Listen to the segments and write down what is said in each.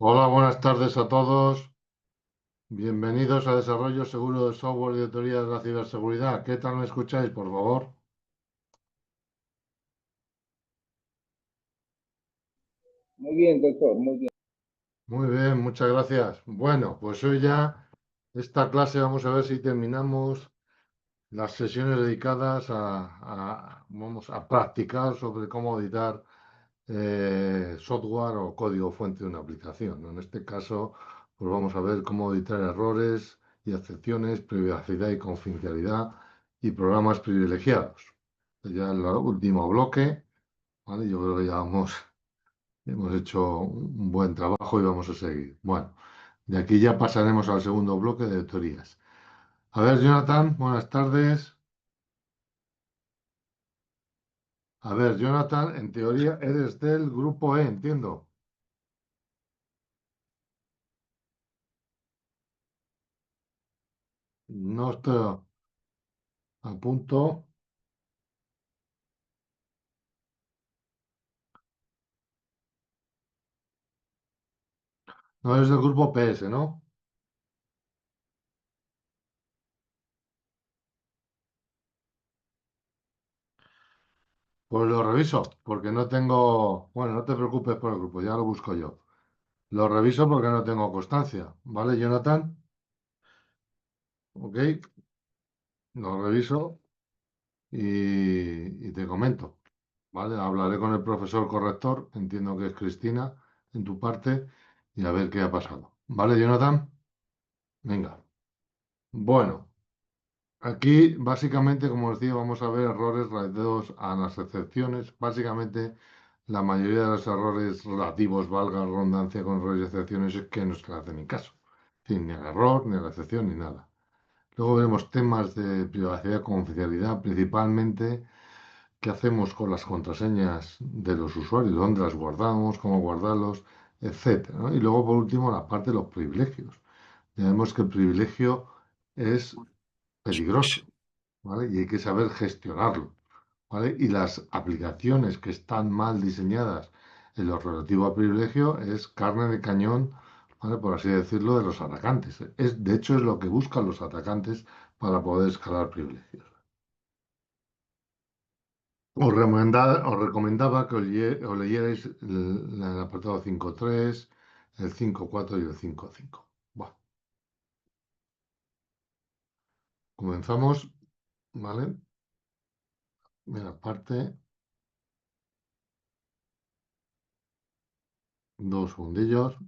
Hola, buenas tardes a todos. Bienvenidos a Desarrollo Seguro de Software y de Teoría de la Ciberseguridad. ¿Qué tal me escucháis, por favor? Muy bien, doctor, muy bien. Muy bien, muchas gracias. Bueno, pues hoy ya esta clase vamos a ver si terminamos las sesiones dedicadas vamos a practicar sobre cómo editar software o código fuente de una aplicación, ¿no? En este caso, pues vamos a ver cómo editar errores y excepciones, privacidad y confidencialidad y programas privilegiados. Ya el último bloque, ¿vale? Yo creo que hemos hecho un buen trabajo y vamos a seguir. Bueno, de aquí ya pasaremos al segundo bloque de teorías. A ver, Jonathan, buenas tardes. A ver, Jonathan, en teoría eres del grupo E, entiendo. No estoy a punto. No eres del grupo PS, ¿no? Pues lo reviso, porque no tengo. Bueno, no te preocupes por el grupo, ya lo busco yo. Lo reviso porque no tengo constancia. ¿Vale, Jonathan? Ok, lo reviso y te comento. ¿Vale? Hablaré con el profesor corrector, entiendo que es Cristina, en tu parte, y a ver qué ha pasado. ¿Vale, Jonathan? Venga. Bueno, aquí básicamente, como os decía, vamos a ver errores relativos a las excepciones. Básicamente, la mayoría de los errores relativos, valga la redundancia, con errores y excepciones, es que no se le hace ni caso. Sin ni al error, ni a la excepción, ni nada. Luego veremos temas de privacidad y confidencialidad, principalmente qué hacemos con las contraseñas de los usuarios, dónde las guardamos, cómo guardarlos, etcétera, ¿no? Y luego, por último, la parte de los privilegios. Ya vemos que el privilegio es peligroso, ¿vale? Y hay que saber gestionarlo, ¿vale? Y las aplicaciones que están mal diseñadas en lo relativo a privilegio es carne de cañón, ¿vale? Por así decirlo, de los atacantes. De hecho, es lo que buscan los atacantes para poder escalar privilegios. Os recomendaba que os leyerais el apartado 5.3, el 5.4 y el 5.5. Bueno, comenzamos, ¿vale? Mira, parte, 2 segundillos.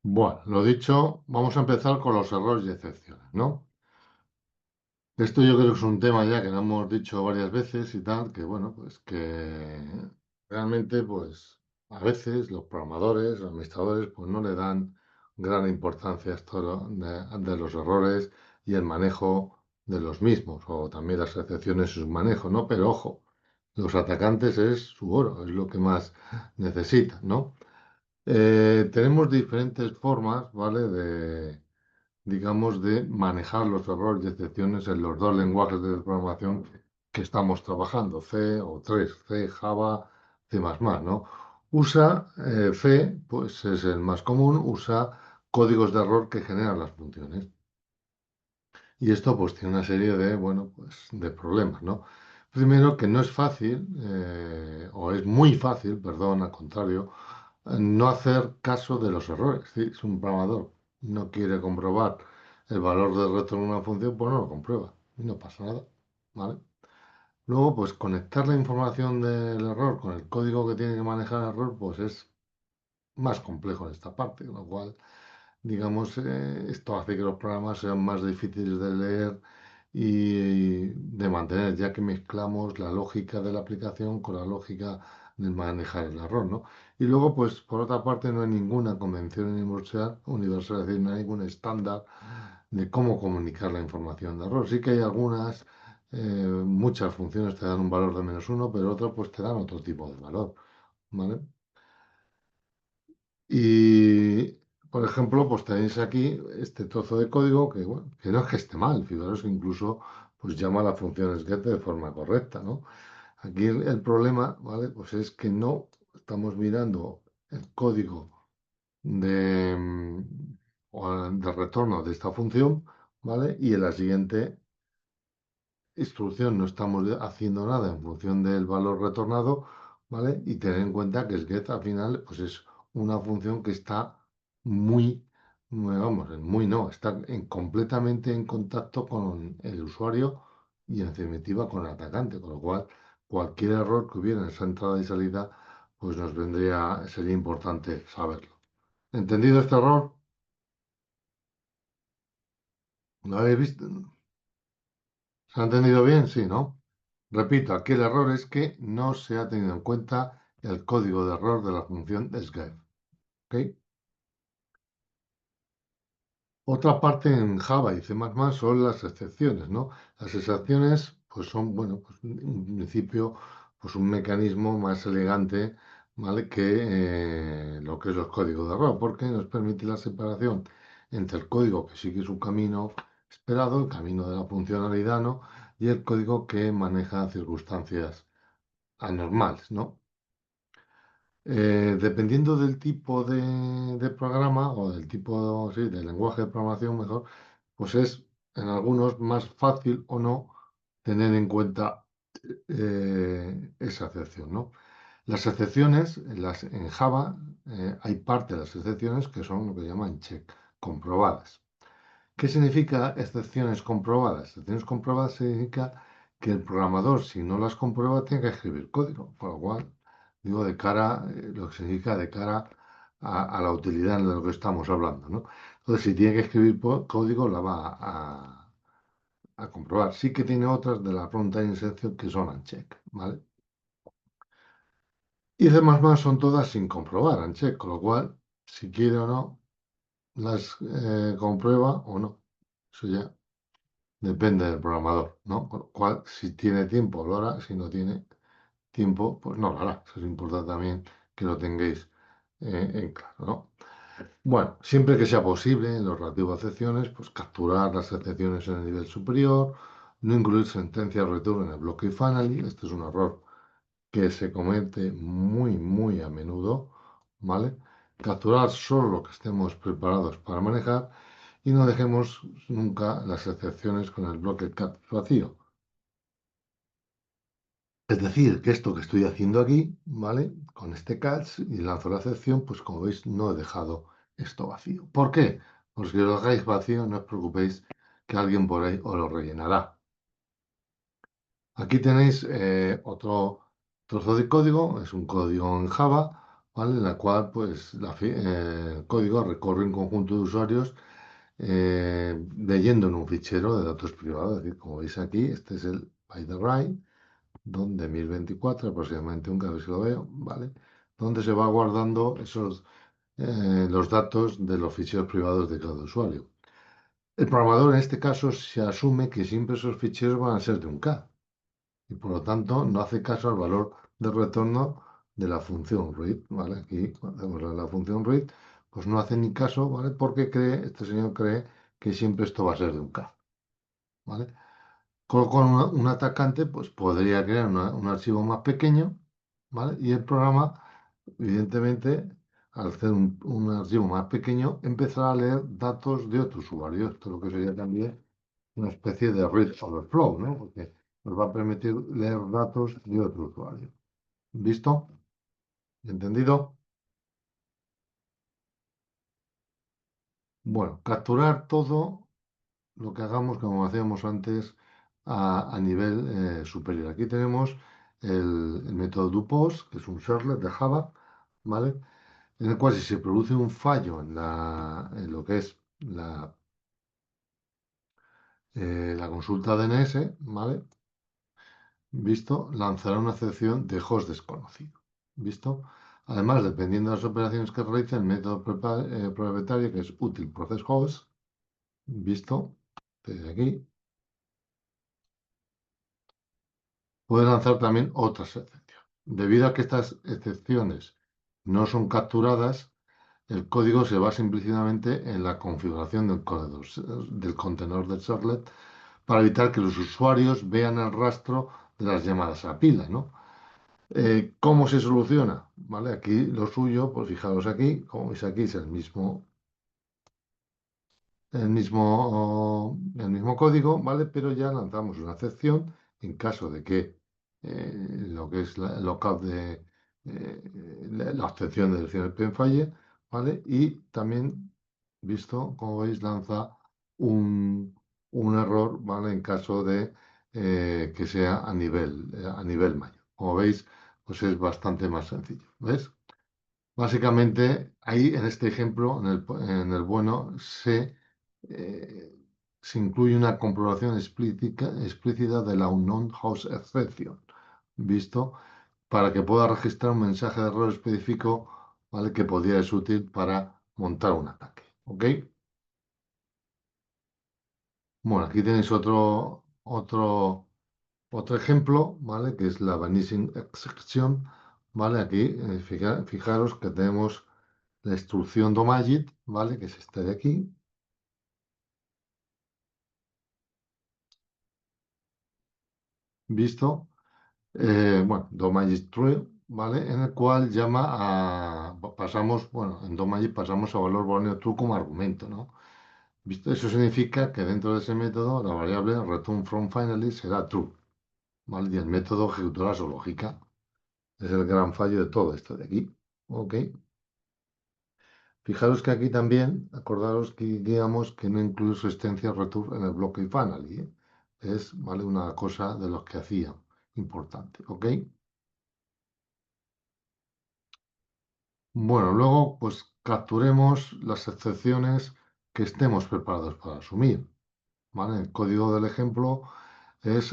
Bueno, lo dicho, vamos a empezar con los errores y excepciones, ¿no? Esto yo creo que es un tema ya que lo hemos dicho varias veces y tal, que bueno, pues que realmente, pues a veces los programadores, los administradores, pues no le dan gran importancia a esto de los errores y el manejo de los mismos, o también las excepciones y su manejo, ¿no? Pero ojo, los atacantes es su oro, es lo que más necesitan, ¿no? Tenemos diferentes formas, ¿vale? Digamos, de manejar los errores y excepciones en los dos lenguajes de programación que estamos trabajando, C o 3, C, Java, C++, ¿no? C, pues es el más común, usa códigos de error que generan las funciones. Y esto pues tiene una serie de, bueno, pues de problemas, ¿no? Primero, que no es fácil, o es muy fácil, perdón, al contrario, no hacer caso de los errores. ¿Sí? Si un programador no quiere comprobar el valor del retorno de una función, pues no lo comprueba y no pasa nada, ¿vale? Luego, pues conectar la información del error con el código que tiene que manejar el error, pues es más complejo en esta parte, con lo cual, digamos, esto hace que los programas sean más difíciles de leer y de mantener, ya que mezclamos la lógica de la aplicación con la lógica de manejar el error, ¿no? Y luego, pues, por otra parte, no hay ninguna convención universal, es decir, no hay ningún estándar de cómo comunicar la información de error. Sí que hay algunas, muchas funciones te dan un valor de -1, pero otras, pues, te dan otro tipo de valor, ¿vale? Y, por ejemplo, pues tenéis aquí este trozo de código que, bueno, que no es que esté mal, fijaros que incluso pues llama a la función get de forma correcta, ¿no? Aquí el problema, ¿vale? Pues es que no estamos mirando el código de, de retorno de esta función, ¿vale? Y en la siguiente instrucción no estamos haciendo nada en función del valor retornado, ¿vale? Y tener en cuenta que el get al final pues es una función que está muy, vamos, muy no, está completamente en contacto con el usuario y en definitiva con el atacante, con lo cual cualquier error que hubiera en esa entrada y salida pues nos vendría, sería importante saberlo. ¿Entendido este error? ¿Lo habéis visto? ¿Se ha entendido bien? Sí, ¿no? Repito, aquí el error es que no se ha tenido en cuenta el código de error de la función get:et. ¿Ok? Otra parte en Java y C++ son las excepciones, ¿no? Las excepciones, pues son, bueno, pues en principio, pues un mecanismo más elegante, ¿vale? Que lo que es los códigos de error, porque nos permite la separación entre el código que sigue su camino esperado, el camino de la funcionalidad, ¿no? Y el código que maneja circunstancias anormales, ¿no? Dependiendo del tipo de programa o del tipo, sí, del lenguaje de programación mejor, pues es en algunos más fácil o no tener en cuenta esa excepción, ¿no? Las excepciones, en Java, hay parte de las excepciones que son lo que llaman check, comprobadas. ¿Qué significa excepciones comprobadas? Excepciones comprobadas significa que el programador, si no las comprueba, tiene que escribir código. Por lo cual, digo, de cara, lo que significa de cara a la utilidad de lo que estamos hablando, ¿no? Entonces, si tiene que escribir código, la va a comprobar. Sí que tiene otras de la runtime exception que son uncheck, ¿vale? Y demás más son todas sin comprobar, uncheck, con lo cual, si quiere o no, las comprueba o no. Eso ya depende del programador, ¿no? Con lo cual, si tiene tiempo, lo hará. Si no tiene tiempo, pues no lo hará. Eso es importante también que lo tengáis en claro, ¿no? Bueno, siempre que sea posible, en lo relativo a excepciones, pues capturar las excepciones en el nivel superior, no incluir sentencias return en el bloque finally. Este es un error que se comete muy, muy a menudo, ¿vale? Capturar solo lo que estemos preparados para manejar y no dejemos nunca las excepciones con el bloque cat vacío. Es decir, que esto que estoy haciendo aquí, ¿vale? Con este catch y lanzo la excepción, pues como veis no he dejado esto vacío. ¿Por qué? Pues si lo dejáis vacío, no os preocupéis que alguien por ahí os lo rellenará. Aquí tenéis otro trozo de código, es un código en Java, ¿vale? En la cual pues el código recorre un conjunto de usuarios leyendo en un fichero de datos privados. Es decir, como veis aquí, este es el by the write, donde 1024, aproximadamente un, a ver si lo veo, ¿vale? Donde se va guardando los datos de los ficheros privados de cada usuario. El programador en este caso se asume que siempre esos ficheros van a ser de un K y por lo tanto no hace caso al valor de retorno de la función read, ¿vale? Aquí cuando hacemos la función read, pues no hace ni caso, ¿vale? Porque este señor cree que siempre esto va a ser de un K, ¿vale? Con lo cual un atacante pues podría crear un archivo más pequeño, ¿vale? Y el programa, evidentemente, al hacer un archivo más pequeño, empezará a leer datos de otro usuario. Esto es lo que sería también una especie de read overflow, ¿no? Porque nos va a permitir leer datos de otro usuario. ¿Visto? ¿Entendido? Bueno, capturar todo lo que hagamos, como hacíamos antes, a nivel superior. Aquí tenemos el método doPost, que es un servlet de Java, ¿vale? En el cual si se produce un fallo en lo que es La consulta DNS, ¿vale? Visto, lanzará una excepción de host desconocido. ¿Visto? Además, dependiendo de las operaciones que realice, el método propietario, que es útil process host, visto, desde aquí, puede lanzar también otras excepciones. Debido a que estas excepciones no son capturadas, el código se basa implícitamente en la configuración del contenedor de servlet para evitar que los usuarios vean el rastro de las llamadas a pila, ¿no? ¿Cómo se soluciona? ¿Vale? Aquí lo suyo, pues fijaros aquí, como veis aquí es el mismo código, ¿vale? Pero ya lanzamos una excepción en caso de que lo que es el lookup de la obtención de dirección PIN falle, ¿vale? Y también, visto, como veis, lanza un error, ¿vale? En caso de que sea a nivel mayor. Como veis, pues es bastante más sencillo, ¿ves? Básicamente, ahí en este ejemplo, en el bueno, eh, se incluye una comprobación explícita de la unknown host exception, ¿visto? Para que pueda registrar un mensaje de error específico, ¿vale? Que podría ser útil para montar un ataque, ¿ok? Bueno, aquí tenéis otro ejemplo, ¿vale? Que es la vanishing exception, ¿vale? Aquí, fijaros que tenemos la instrucción domagit, ¿vale? Que es esta de aquí, visto. Bueno, domagit true, ¿vale? En el cual pasamos, bueno, en domagit pasamos a valor booleano true como argumento, ¿no? ¿Visto? Eso significa que dentro de ese método la variable return from finally será true, ¿vale? Y el método ejecutará su lógica. Es el gran fallo de todo esto de aquí, ¿ok? Fijaros que aquí también, acordaros que digamos que no incluye su existencia return en el bloque finally, ¿eh? Es, ¿vale? Una cosa de los que hacía importante, ¿ok? Bueno, luego pues capturemos las excepciones que estemos preparados para asumir, ¿vale? El código del ejemplo es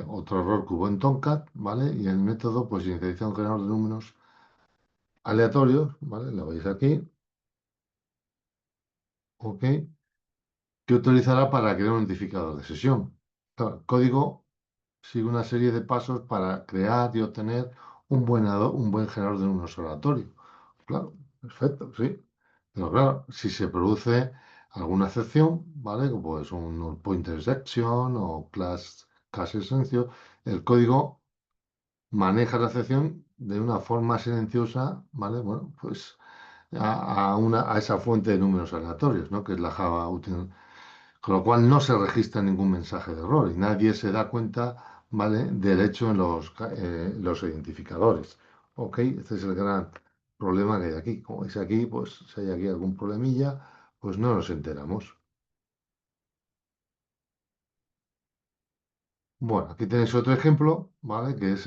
otro error que hubo en Tomcat, ¿vale? Y el método pues inicializa un generador de números aleatorios, ¿vale? Lo veis aquí, ¿ok? Que utilizará para crear un identificador de sesión. Claro, el código sigue una serie de pasos para crear y obtener un buen generador de números aleatorios. Claro, perfecto, sí. Pero claro, si se produce alguna excepción, ¿vale? Como pues un null pointer exception o class exception, el código maneja la excepción de una forma silenciosa, ¿vale? Bueno, pues a esa fuente de números aleatorios, ¿no? Que es la Java útil, con lo cual no se registra ningún mensaje de error y nadie se da cuenta, ¿vale? Del hecho en los identificadores. ¿Ok? Este es el gran problema que hay aquí. Como veis aquí, pues si hay aquí algún problemilla, pues no nos enteramos. Bueno, aquí tenéis otro ejemplo, ¿vale? Que es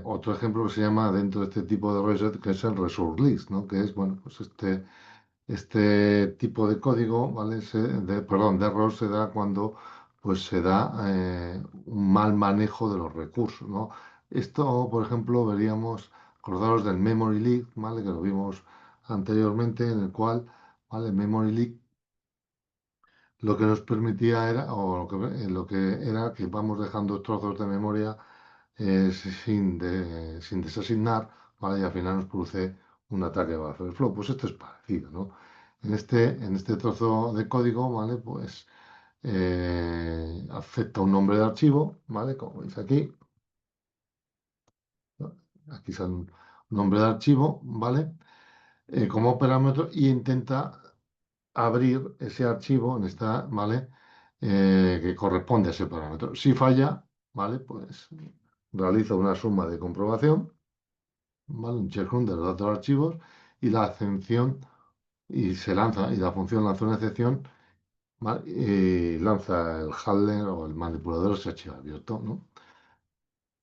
otro ejemplo que se llama dentro de este tipo de reset, que es el resource list, ¿no? Que es, bueno, pues este tipo de código, ¿vale? Perdón, de error se da cuando pues se da un mal manejo de los recursos, ¿no? Esto, por ejemplo, veríamos, acordaros del memory leak, ¿vale? Que lo vimos anteriormente, en el cual, ¿vale? Memory leak lo que nos permitía era, o lo que era que vamos dejando trozos de memoria sin desasignar, ¿vale? Y al final nos produce un ataque de buffer flow. Pues esto es parecido, ¿no? En este trozo de código, ¿vale? Pues acepta un nombre de archivo, ¿vale? Como veis aquí, ¿no? Aquí sale un nombre de archivo, ¿vale? Como parámetro y intenta abrir ese archivo ¿vale? Que corresponde a ese parámetro. Si falla, ¿vale? Pues realiza una suma de comprobación, ¿vale? Un checkrun de los datos de archivos y la excepción y la función lanza una excepción, ¿vale? Y lanza el handler o el manipulador ese archivo abierto, ¿no?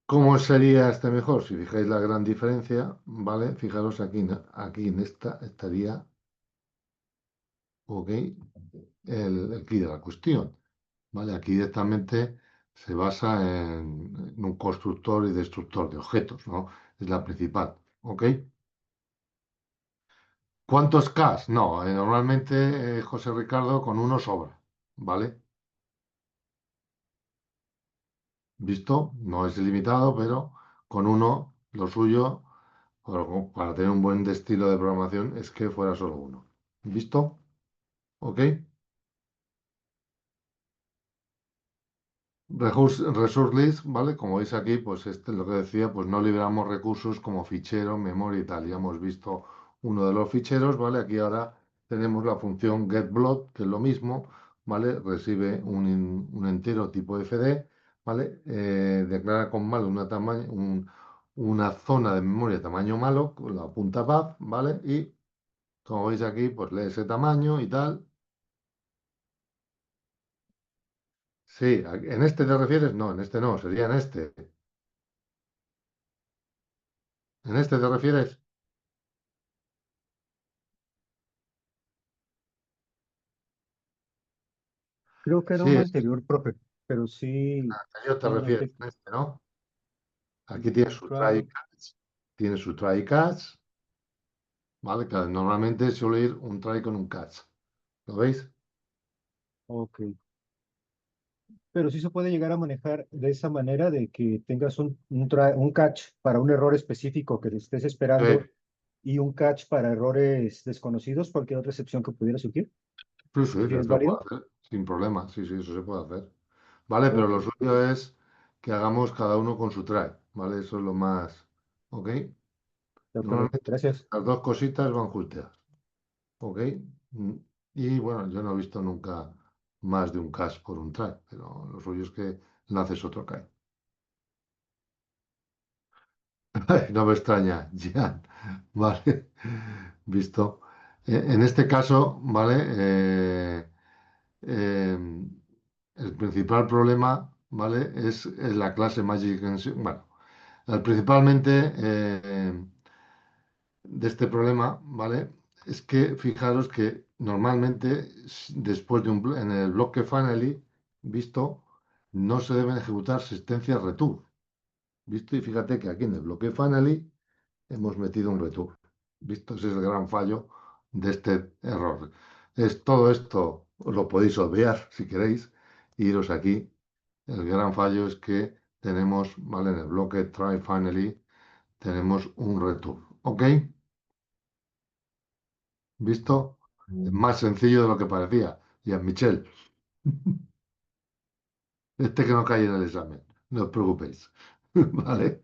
¿Cómo sería este mejor? Si fijáis la gran diferencia, ¿vale? Fijaros aquí, ¿no? Aquí en esta estaría, ok. el quid de la cuestión. ¿Vale? Aquí directamente se basa en un constructor y destructor de objetos, ¿no? Es la principal. ¿Ok? ¿Cuántos Ks? No, normalmente, José Ricardo, con uno sobra. ¿Vale? ¿Visto? No es ilimitado, pero con uno, lo suyo, para tener un buen estilo de programación, es que fuera solo uno. ¿Visto? ¿Ok? Resource list, ¿vale? Como veis aquí, pues este es lo que decía, pues no liberamos recursos como fichero, memoria y tal. Ya hemos visto uno de los ficheros, ¿vale? Aquí ahora tenemos la función getBlock, que es lo mismo, ¿vale? Recibe un entero tipo fd, ¿vale? Declara con malo una zona de memoria tamaño malo, con la punta buf, ¿vale? Y como veis aquí, pues lee ese tamaño y tal. Sí, ¿en este te refieres? No, en este no, sería en este. ¿En este te refieres? Creo que era Sí, uno anterior, profe, pero sí, a ello te refieres, nuevamente, en este, ¿no? Aquí tiene su try try, catch, tiene su try catch, ¿vale? Que normalmente suele ir un try con un catch. ¿Lo veis? ok. Pero sí se puede llegar a manejar de esa manera de que tengas un catch para un error específico que estés Sí, esperando y un catch para errores desconocidos, cualquier otra excepción que pudiera surgir. sí, sí, ¿Sí eso es se puede válido? hacer, sin problema. Sí, sí, eso se puede hacer. Vale, pero Ok, lo suyo es que hagamos cada uno con su try, ¿vale? Eso es lo más, ¿ok? de acuerdo. Normalmente Gracias. las dos cositas van juntas, ¿ok? Mm, Y bueno, yo no he visto nunca más de un catch por un try, pero lo suyo es que lances otro try. No me extraña, Gian. Vale, visto. En este caso, ¿vale? Eh, el principal problema, ¿vale? Es la clase Magic. Bueno, principalmente de este problema, ¿vale? Es que fijaros que normalmente después de en el bloque finally, visto, no se deben ejecutar sentencias return, ¿visto? Y fíjate que aquí en el bloque finally hemos metido un return. ¿Visto? Ese es el gran fallo de este error. Es todo esto, os lo podéis obviar si queréis, e iros aquí. El gran fallo es que tenemos, ¿vale? En el bloque try finally tenemos un return. ¿Ok? ¿Visto? Es más sencillo de lo que parecía. Jean-Michel, este que no cae en el examen. No os preocupéis. ¿Vale?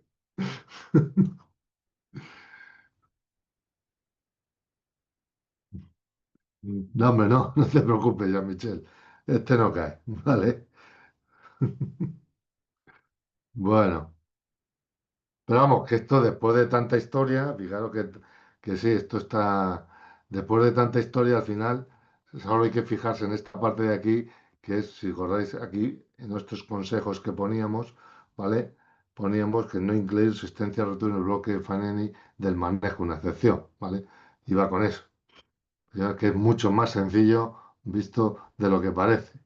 No, hombre, no, no te preocupes, Jean-Michel. Este no cae. ¿Vale? Bueno. Pero vamos, que esto después de tanta historia, fijaros que sí, esto está, después de tanta historia, al final, solo hay que fijarse en esta parte de aquí, que es, si recordáis aquí, en nuestros consejos que poníamos, ¿vale? Poníamos que no incluir existencia return en el bloque Faneni del manejo, una excepción, ¿vale? Y va con eso. Ya que es mucho más sencillo visto de lo que parece,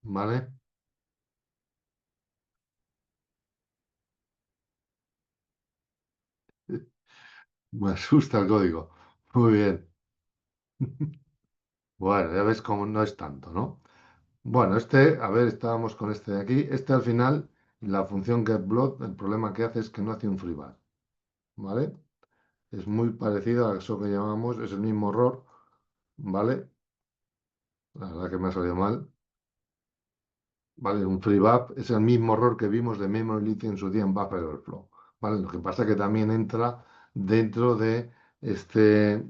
¿vale? Me asusta el código. Muy bien. Bueno, ya ves cómo no es tanto, ¿no? Bueno, este, a ver, estábamos con este de aquí. Este al final, la función getBlock, el problema que hace es que no hace un freebar, ¿vale? Es muy parecido a eso que llamamos, es el mismo error, ¿vale? La verdad que me ha salido mal, ¿vale? Un freebar es el mismo error que vimos de memory leak en su día en buffer overflow, ¿vale? Lo que pasa es que también entra dentro de este,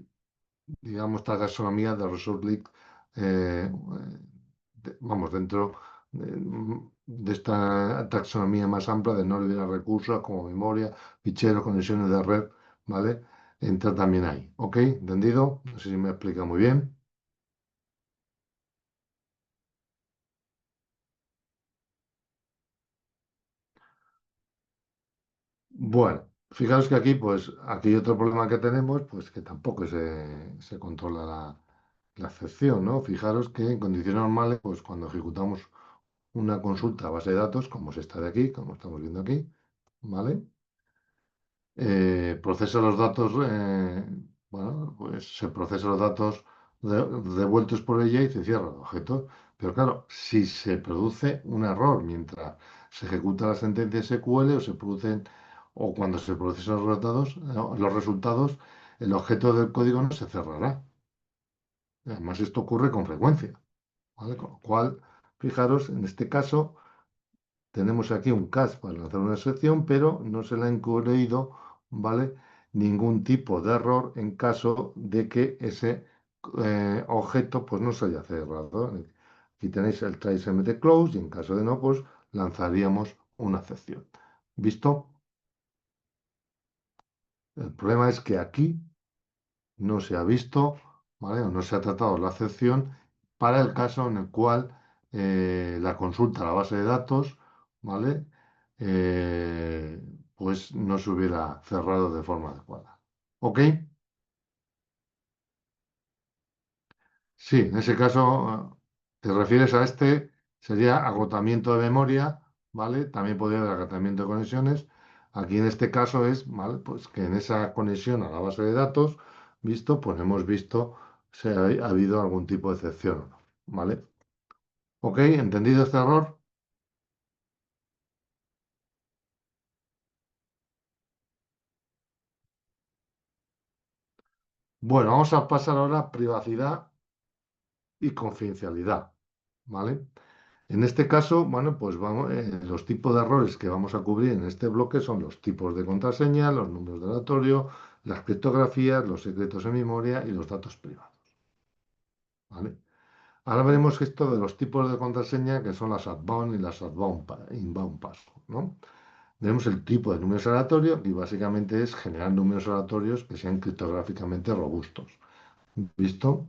digamos, esta taxonomía de resource leak, vamos, dentro de esta taxonomía más amplia de no liberar recursos como memoria, ficheros, conexiones de red, ¿vale? Entra también ahí, ¿ok? ¿Entendido? No sé si me explica muy bien. Bueno. Fijaros que aquí, pues, aquí hay otro problema que tenemos, pues que tampoco se controla la excepción, ¿no? Fijaros que en condiciones normales, pues cuando ejecutamos una consulta a base de datos, como es esta de aquí, como estamos viendo aquí, ¿vale? Procesa los datos, bueno, pues se procesa los datos devueltos por ella y se cierra el objeto. Pero claro, si se produce un error mientras se ejecuta la sentencia SQL o se producen, o cuando se procesan los resultados, el objeto del código no se cerrará. Además, esto ocurre con frecuencia, ¿vale? Con lo cual, fijaros, en este caso, tenemos aquí un cache para lanzar una excepción, pero no se le ha incluido, ¿vale? Ningún tipo de error en caso de que ese objeto pues, no se haya cerrado. Aquí tenéis el traceMT close y en caso de no, pues lanzaríamos una excepción. ¿Visto? El problema es que aquí no se ha visto, ¿vale? O no se ha tratado la excepción para el caso en el cual la consulta a la base de datos, ¿vale? Eh, pues no se hubiera cerrado de forma adecuada. ¿Ok? Sí, en ese caso, te refieres a este, sería agotamiento de memoria, ¿vale? También podría haber agotamiento de conexiones. Aquí en este caso es, ¿vale? Pues que en esa conexión a la base de datos, visto, pues hemos visto si ha habido algún tipo de excepción o no, ¿vale? ¿Ok? ¿Entendido este error? Bueno, vamos a pasar ahora a privacidad y confidencialidad, ¿vale? En este caso, bueno, pues vamos, los tipos de errores que vamos a cubrir en este bloque son los tipos de contraseña, los números de aleatorio, las criptografías, los secretos en memoria y los datos privados, ¿vale? Ahora veremos esto de los tipos de contraseña que son las outbound y las inbound password, ¿no? Tenemos el tipo de números aleatorios y básicamente es generar números aleatorios que sean criptográficamente robustos, ¿visto?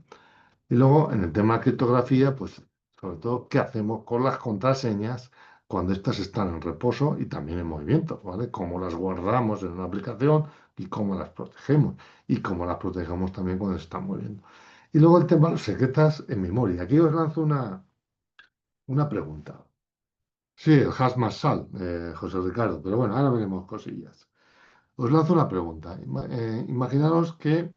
Y luego, en el tema de criptografía, pues sobre todo, ¿qué hacemos con las contraseñas cuando estas están en reposo y también en movimiento? ¿Vale? ¿Cómo las guardamos en una aplicación y cómo las protegemos? Y cómo las protegemos también cuando se están moviendo. Y luego el tema de los secretas en memoria. Aquí os lanzo una pregunta. Sí, el hash más sal, José Ricardo, pero bueno, ahora veremos cosillas. Os lanzo una pregunta. Imaginaros que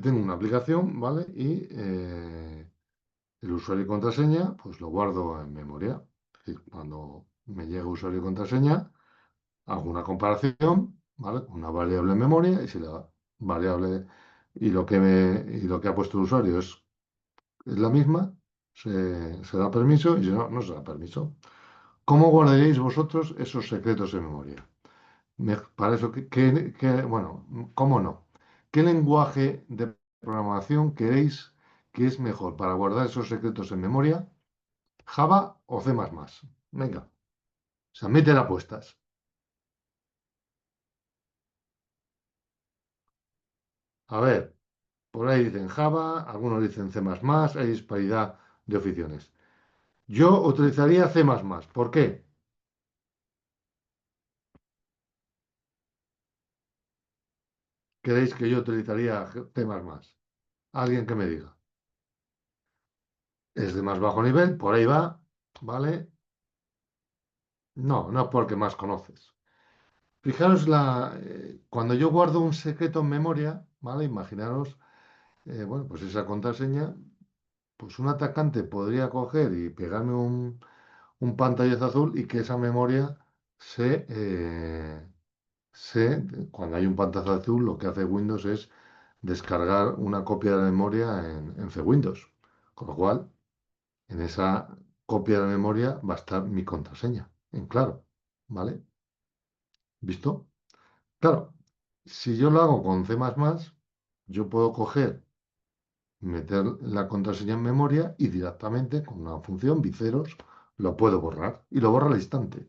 tengo una aplicación, ¿vale? Y el usuario y contraseña, pues lo guardo en memoria. Es decir, cuando me llega usuario y contraseña, hago una comparación, ¿vale? Una variable en memoria y si la variable y lo que ha puesto el usuario es la misma, se da permiso y si no, no se da permiso. ¿Cómo guardaréis vosotros esos secretos en memoria? Para eso, bueno, ¿cómo no? ¿Qué lenguaje de programación queréis que es mejor para guardar esos secretos en memoria? ¿Java o C++? Venga, o sea, mete apuestas. A ver, por ahí dicen Java, algunos dicen C++, hay disparidad de opciones. Yo utilizaría C++. ¿Por qué? ¿Queréis que yo utilizaría C++? Alguien que me diga. Es de más bajo nivel, por ahí va, ¿vale? No, no porque más conoces. Fijaros cuando yo guardo un secreto en memoria, ¿vale? Imaginaros, bueno, pues esa contraseña, pues un atacante podría coger y pegarme un pantallazo azul y que esa memoria se, eh, cuando hay un pantallazo azul, lo que hace Windows es descargar una copia de la memoria en C-Windows. Con lo cual, en esa copia de la memoria va a estar mi contraseña, en claro, ¿vale? ¿Visto? Claro, si yo lo hago con C++, yo puedo coger, meter la contraseña en memoria y directamente con una función viceros lo puedo borrar y lo borra al instante.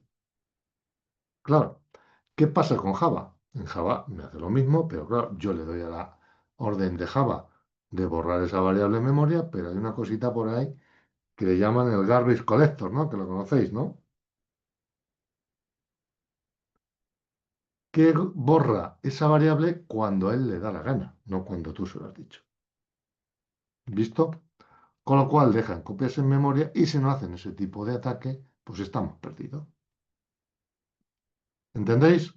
Claro, ¿qué pasa con Java? En Java me hace lo mismo, pero claro, yo le doy a la orden de Java de borrar esa variable en memoria, pero hay una cosita por ahí que le llaman el garbage collector, ¿no? Que lo conocéis, ¿no? que borra esa variable cuando a él le da la gana, no cuando tú se lo has dicho. ¿Visto? Con lo cual dejan copias en memoria y si no hacen ese tipo de ataque, pues estamos perdidos. ¿Entendéis?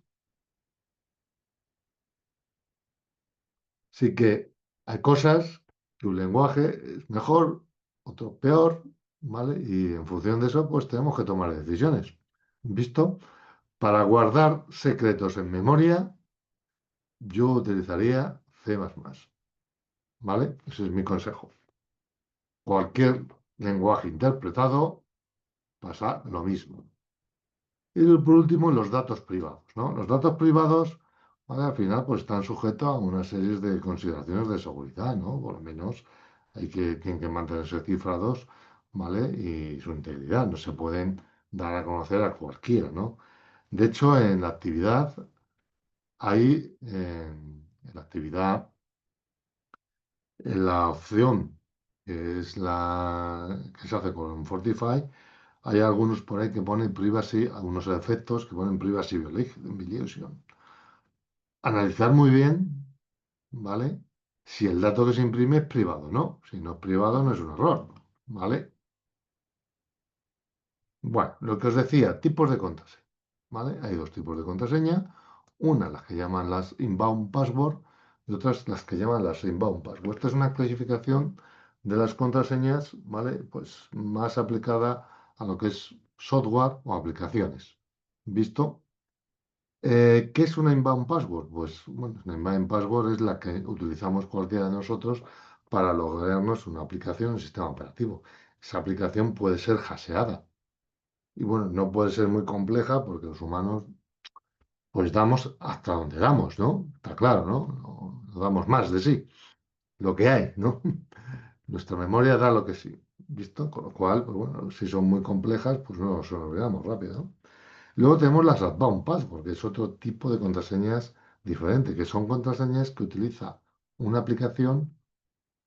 Sí que hay cosas que un lenguaje es mejor, otro peor, ¿vale? Y en función de eso, pues tenemos que tomar decisiones. ¿Visto? Para guardar secretos en memoria, yo utilizaría C++, ¿vale? Ese es mi consejo. Cualquier lenguaje interpretado pasa lo mismo. Y por último, los datos privados, ¿no? Los datos privados, ¿vale? Al final, pues están sujetos a una serie de consideraciones de seguridad, ¿no? Por lo menos tienen que mantenerse cifrados, ¿vale? Y su integridad, no se pueden dar a conocer a cualquiera, ¿no? De hecho, en la actividad, en la actividad, en la opción que es la que se hace con Fortify, hay algunos por ahí que ponen privacy, algunos efectos que ponen privacy violation. Analizar muy bien, ¿vale? Si el dato que se imprime es privado, ¿no? Si no es privado, no es un error, ¿vale? Bueno, lo que os decía, tipos de contraseña, ¿vale? Hay dos tipos de contraseña. Una, las que llaman las inbound password y otras las que llaman las inbound password. Esta es una clasificación de las contraseñas, ¿vale? Pues más aplicada a lo que es software o aplicaciones. ¿Visto? ¿Qué es una inbound password? Pues bueno, una inbound password es la que utilizamos cualquiera de nosotros para lograrnos una aplicación, un sistema operativo. Esa aplicación puede ser hackeada y bueno, no puede ser muy compleja porque los humanos pues damos hasta donde damos, ¿no? Está claro, ¿no? No damos más de sí, lo que hay, ¿no? Nuestra memoria da lo que sí, ¿visto? Con lo cual, pues bueno, si son muy complejas, pues no nos olvidamos rápido, ¿no? Luego tenemos las Advanced Password, que es otro tipo de contraseñas diferente, que son contraseñas que utiliza una aplicación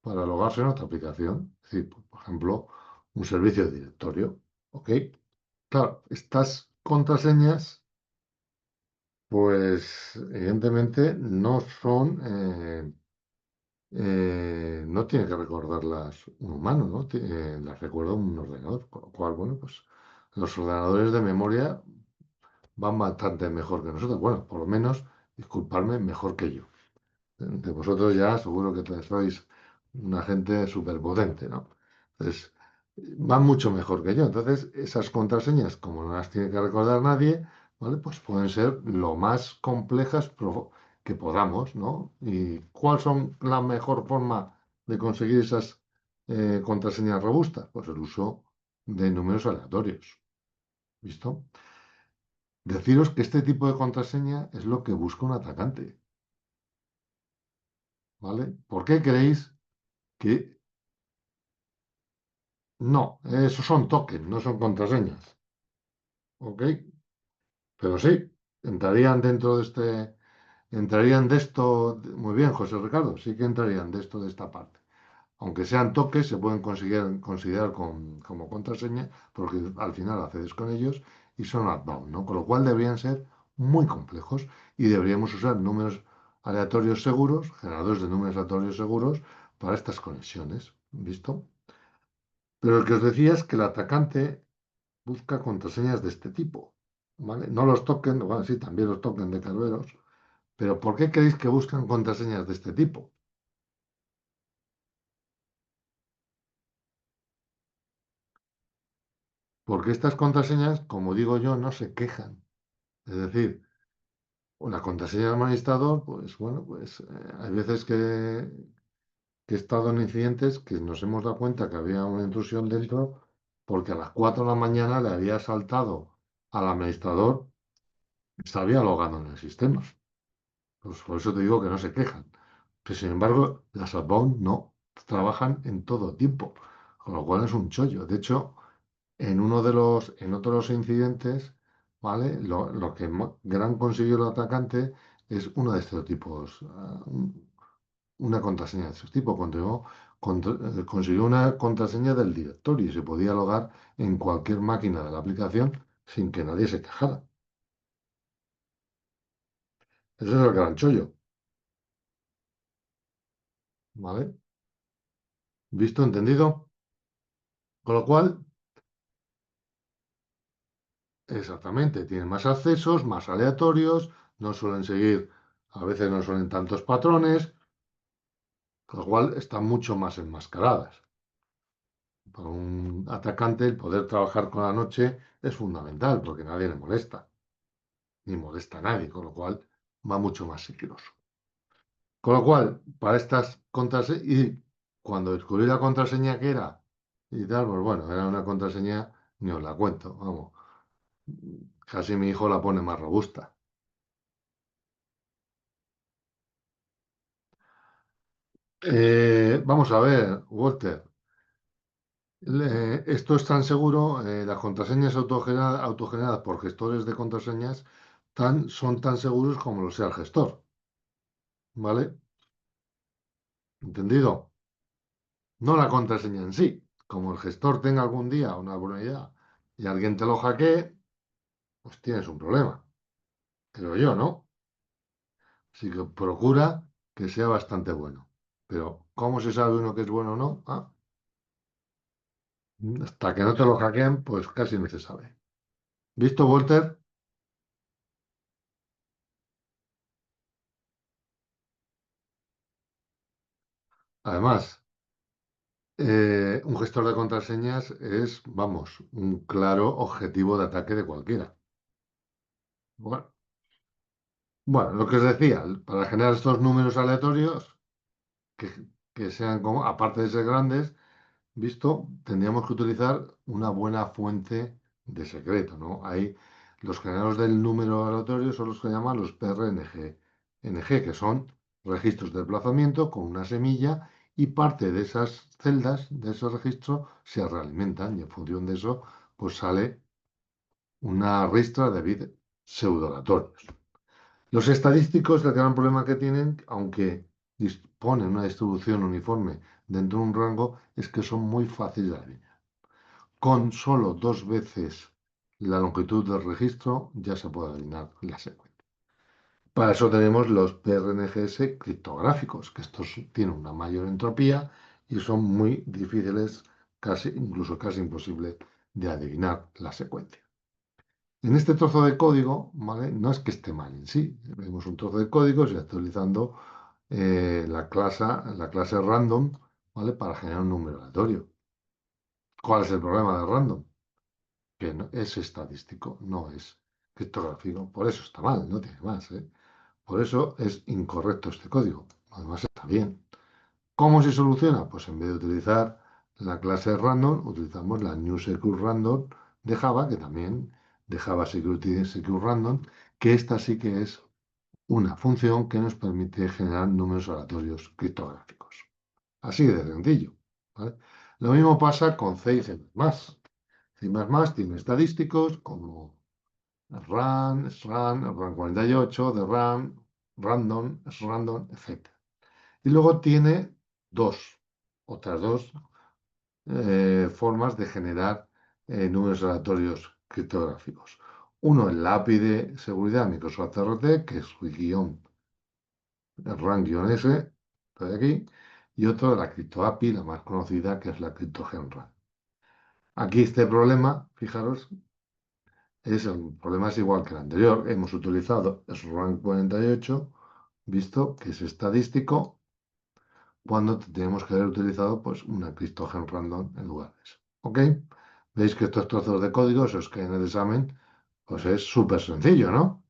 para logarse en otra aplicación. Es decir, por ejemplo, un servicio de directorio. ¿Ok? Claro, estas contraseñas, pues evidentemente no son, no tiene que recordarlas un humano, ¿no? Las recuerda un ordenador, con lo cual, bueno, pues los ordenadores de memoria van bastante mejor que nosotros. Bueno, por lo menos, disculparme, mejor que yo. De vosotros ya seguro que sois una gente superpotente, ¿no? Entonces, van mucho mejor que yo. Entonces, esas contraseñas, como no las tiene que recordar nadie, ¿vale? Pues pueden ser lo más complejas que podamos, ¿no? ¿Y cuál son la mejor forma de conseguir esas contraseñas robustas? Pues el uso de números aleatorios. ¿Visto? Deciros que este tipo de contraseña es lo que busca un atacante, ¿vale? ¿Por qué creéis que no? Esos son tokens, no son contraseñas, ¿ok? Pero sí, entrarían dentro de entrarían de esto, muy bien, José Ricardo, sí que entrarían de esto, de esta parte. Aunque sean toques, se pueden considerar como contraseña porque al final accedes con ellos y son outbound, ¿no? Con lo cual deberían ser muy complejos y deberíamos usar números aleatorios seguros, generadores de números aleatorios seguros para estas conexiones, ¿visto? Pero lo que os decía es que el atacante busca contraseñas de este tipo, ¿vale? No los tokens, bueno, sí, también los tokens de Kerberos, pero ¿por qué creéis que buscan contraseñas de este tipo? Porque estas contraseñas, como digo yo, no se quejan. Es decir, una contraseña de administrador, pues bueno, pues hay veces que he estado en incidentes que nos hemos dado cuenta que había una intrusión dentro porque a las 4 de la mañana le había saltado al administrador y se había logado en el sistema. Pues por eso te digo que no se quejan. Pero sin embargo, las outbound no trabajan en todo tiempo, con lo cual es un chollo. De hecho, en otro de los incidentes, ¿vale? Lo que gran consiguió el atacante es uno de estos tipos, una contraseña de esos tipos. Consiguió una contraseña del directorio y se podía logar en cualquier máquina de la aplicación sin que nadie se quejara. Ese es el gran chollo, ¿vale? ¿Visto? ¿Entendido? Con lo cual, exactamente, tienen más accesos, más aleatorios, no suelen seguir, a veces no suelen tantos patrones, con lo cual están mucho más enmascaradas. Para un atacante, el poder trabajar con la noche es fundamental, porque nadie le molesta, ni molesta a nadie, con lo cual va mucho más sigiloso. Con lo cual, para estas contraseñas, y cuando descubrí la contraseña que era, y tal, pues bueno, era una contraseña, ni os la cuento, vamos, casi mi hijo la pone más robusta. Vamos a ver, Walter, esto es tan seguro, las contraseñas autogeneradas por gestores de contraseñas son tan seguros como lo sea el gestor, ¿vale? ¿Entendido? No la contraseña en sí. Como el gestor tenga algún día una vulnerabilidad y alguien te lo hackee, pues tienes un problema. Creo yo, ¿no? Así que procura que sea bastante bueno. Pero, ¿cómo se sabe uno que es bueno o no? Hasta que no te lo hackeen, pues casi no se sabe. ¿Visto, Walter? Además, un gestor de contraseñas es, vamos, un claro objetivo de ataque de cualquiera. Bueno, bueno, lo que os decía, para generar estos números aleatorios, que, que sean como, aparte de ser grandes, visto, tendríamos que utilizar una buena fuente de secreto, ¿no? Ahí los generadores del número aleatorio son los que llaman los PRNG, que son registros de desplazamiento con una semilla y parte de esas celdas de ese registro se realimentan y en función de eso pues sale una ristra de bits pseudo-aleatorios. Los estadísticos, el gran problema que tienen, aunque disponen de una distribución uniforme dentro de un rango, es que son muy fáciles de adivinar. Con solo dos veces la longitud del registro ya se puede adivinar la secuencia. Para eso tenemos los PRNGS criptográficos, que estos tienen una mayor entropía y son muy difíciles, casi, incluso casi imposible de adivinar la secuencia. En este trozo de código, ¿vale? No es que esté mal en sí. Vemos un trozo de código, se está utilizando la clase random, ¿vale? Para generar un número aleatorio. ¿Cuál es el problema de random? Que es estadístico, no es criptográfico. Por eso está mal, no tiene más, ¿eh? Por eso es incorrecto este código. Además está bien. ¿Cómo se soluciona? Pues en vez de utilizar la clase random, utilizamos la new secure random de Java, que también de Java Security Secure Random, que esta sí que es una función que nos permite generar números aleatorios criptográficos. Así de sencillo, ¿vale? Lo mismo pasa con C y C++. C++ tiene estadísticos como run, srun, run 48, de run, random, srandom, etc. Y luego tiene otras dos formas de generar números aleatorios criptográficos. Uno, el API de seguridad Microsoft RT, que es run-s, estoy aquí, y otro, la Crypto API, la más conocida, que es la CryptoGenRun. Aquí este problema, fijaros, el problema es igual que el anterior. Hemos utilizado SRAM 48, visto que es estadístico, cuando tenemos que haber utilizado pues, una CryptoGen random en lugar de eso. ¿Ok? Veis que estos trozos de código, esos que en el examen, pues es súper sencillo, ¿no?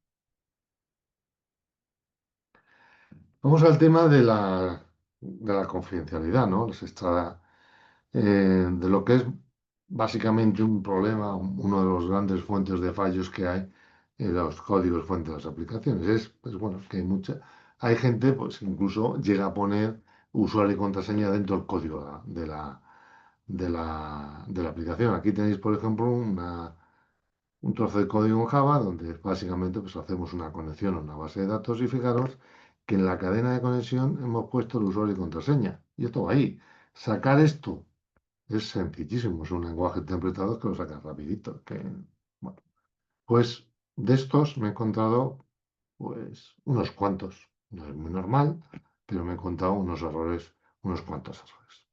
Vamos al tema de la confidencialidad, ¿no? De lo que es básicamente un problema, uno de los grandes fuentes de fallos que hay en los códigos fuentes de las aplicaciones. Es, pues bueno, que hay gente, pues incluso llega a poner usuario y contraseña dentro del código de la aplicación. Aquí tenéis, por ejemplo, un trozo de código en Java donde básicamente pues, hacemos una conexión a una base de datos y fijaros que en la cadena de conexión hemos puesto el usuario y contraseña. Y esto va ahí. Sacar esto es sencillísimo, es un lenguaje interpretado que lo sacas rapidito. Bueno, pues de estos me he encontrado Pues unos cuantos. No es muy normal, pero me he encontrado unos errores, unos cuantos errores.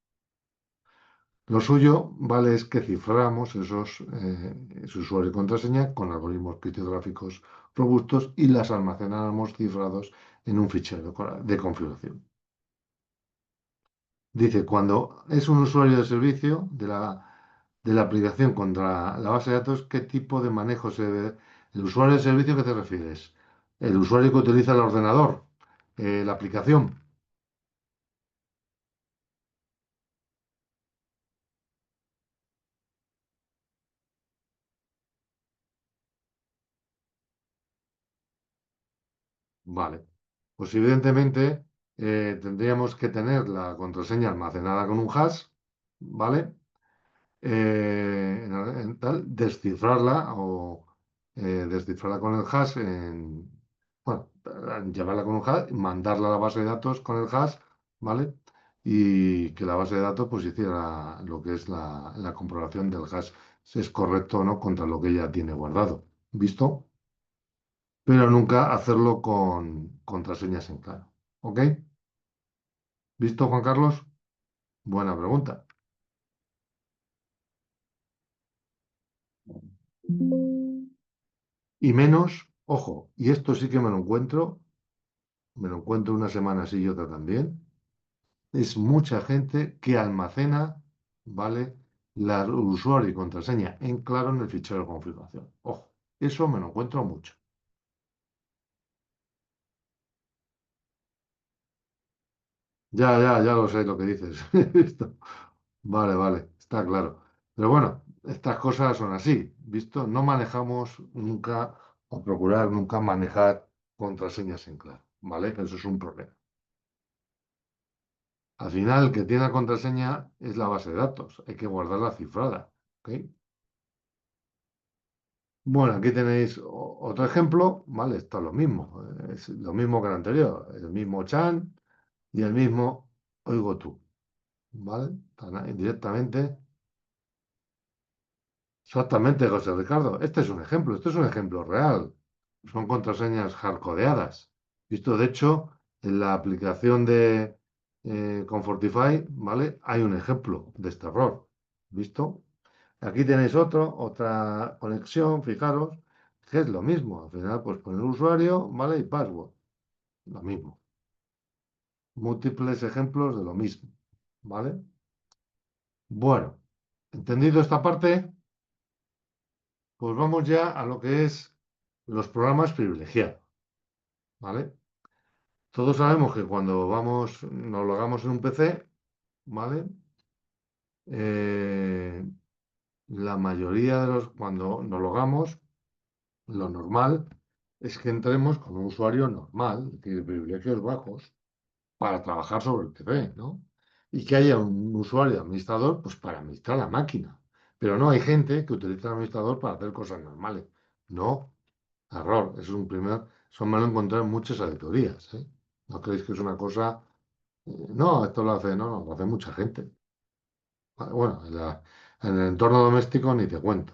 Lo suyo, vale, es que cifráramos ese usuario y contraseña con algoritmos criptográficos robustos y las almacenáramos cifrados en un fichero de configuración. Dice, cuando es un usuario de servicio de la aplicación contra la base de datos, ¿qué tipo de manejo se debe? ¿El usuario de servicio, qué te refieres? ¿El usuario que utiliza el ordenador? ¿La aplicación? Vale. Pues evidentemente tendríamos que tener la contraseña almacenada con un hash, ¿vale? Descifrarla o descifrarla con el hash, bueno, llevarla con un hash, mandarla a la base de datos con el hash, ¿vale? Y que la base de datos pues hiciera lo que es la comprobación del hash, si es correcto o no contra lo que ella tiene guardado. ¿Visto? Pero nunca hacerlo con contraseñas en claro. ¿Ok? ¿Visto, Juan Carlos? Buena pregunta. Y menos, ojo, y esto sí que me lo encuentro una semana así y otra también, es mucha gente que almacena, ¿vale? La usuario y contraseña en claro en el fichero de configuración. Ojo, eso me lo encuentro mucho. Ya lo sé lo que dices. Esto. Vale, vale, está claro. Pero bueno, estas cosas son así, ¿visto? No manejamos nunca o procurar nunca manejar contraseñas en claro, ¿vale? Eso es un problema. Al final, el que tiene la contraseña es la base de datos. Hay que guardarla cifrada. ¿Ok? Bueno, aquí tenéis otro ejemplo, ¿vale? Esto es lo mismo. Es lo mismo que el anterior. El mismo Chan y el mismo Oigo tú. ¿Vale? Directamente. Exactamente, José Ricardo. Este es un ejemplo. Este es un ejemplo real. Son contraseñas hardcodeadas. Visto, de hecho, en la aplicación de Confortify, ¿vale? Hay un ejemplo de este error. ¿Visto? Aquí tenéis otra conexión, fijaros, que es lo mismo. Al final, pues poner usuario, ¿vale? Y password. Lo mismo. Múltiples ejemplos de lo mismo. ¿Vale? Bueno, entendido esta parte, pues vamos ya a lo que es los programas privilegiados. ¿Vale? Todos sabemos que cuando nos lo hagamos en un PC, ¿vale? Eh, la mayoría cuando nos logamos, lo normal es que entremos con un usuario normal, de privilegios bajos, para trabajar sobre el PC, ¿no? Y que haya un usuario administrador, pues para administrar la máquina. Pero no hay gente que utiliza el administrador para hacer cosas normales. No, error. Eso es un eso me lo he encontrado en muchas auditorías, ¿eh? No creéis que es una cosa. No, esto lo hace, no, lo hace mucha gente. Bueno, en el entorno doméstico ni te cuento.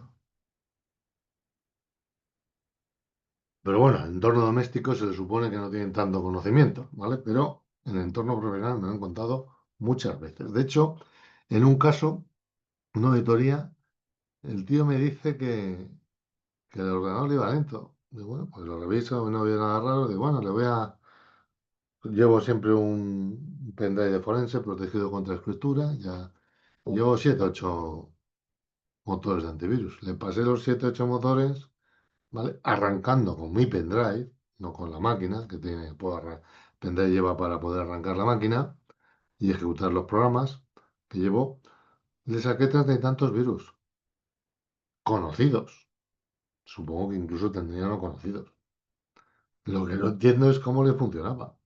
Pero bueno, en el entorno doméstico se le supone que no tienen tanto conocimiento, ¿vale? Pero en el entorno profesional me lo han contado muchas veces. De hecho, en un caso, una auditoría, el tío me dice que el ordenador le iba lento. Digo, bueno, pues lo reviso, no había nada raro. Digo, bueno, llevo siempre un pendrive de forense protegido contra escritura. Ya llevo 7, 8 motores de antivirus. Le pasé los 7, 8 motores, ¿vale? Arrancando con mi pendrive, no con la máquina, que pendrive lleva para poder arrancar la máquina y ejecutar los programas que llevo. Le saqué 30 y tantos virus, conocidos. Supongo que incluso tendría no conocidos. Lo que no entiendo es cómo le funcionaba.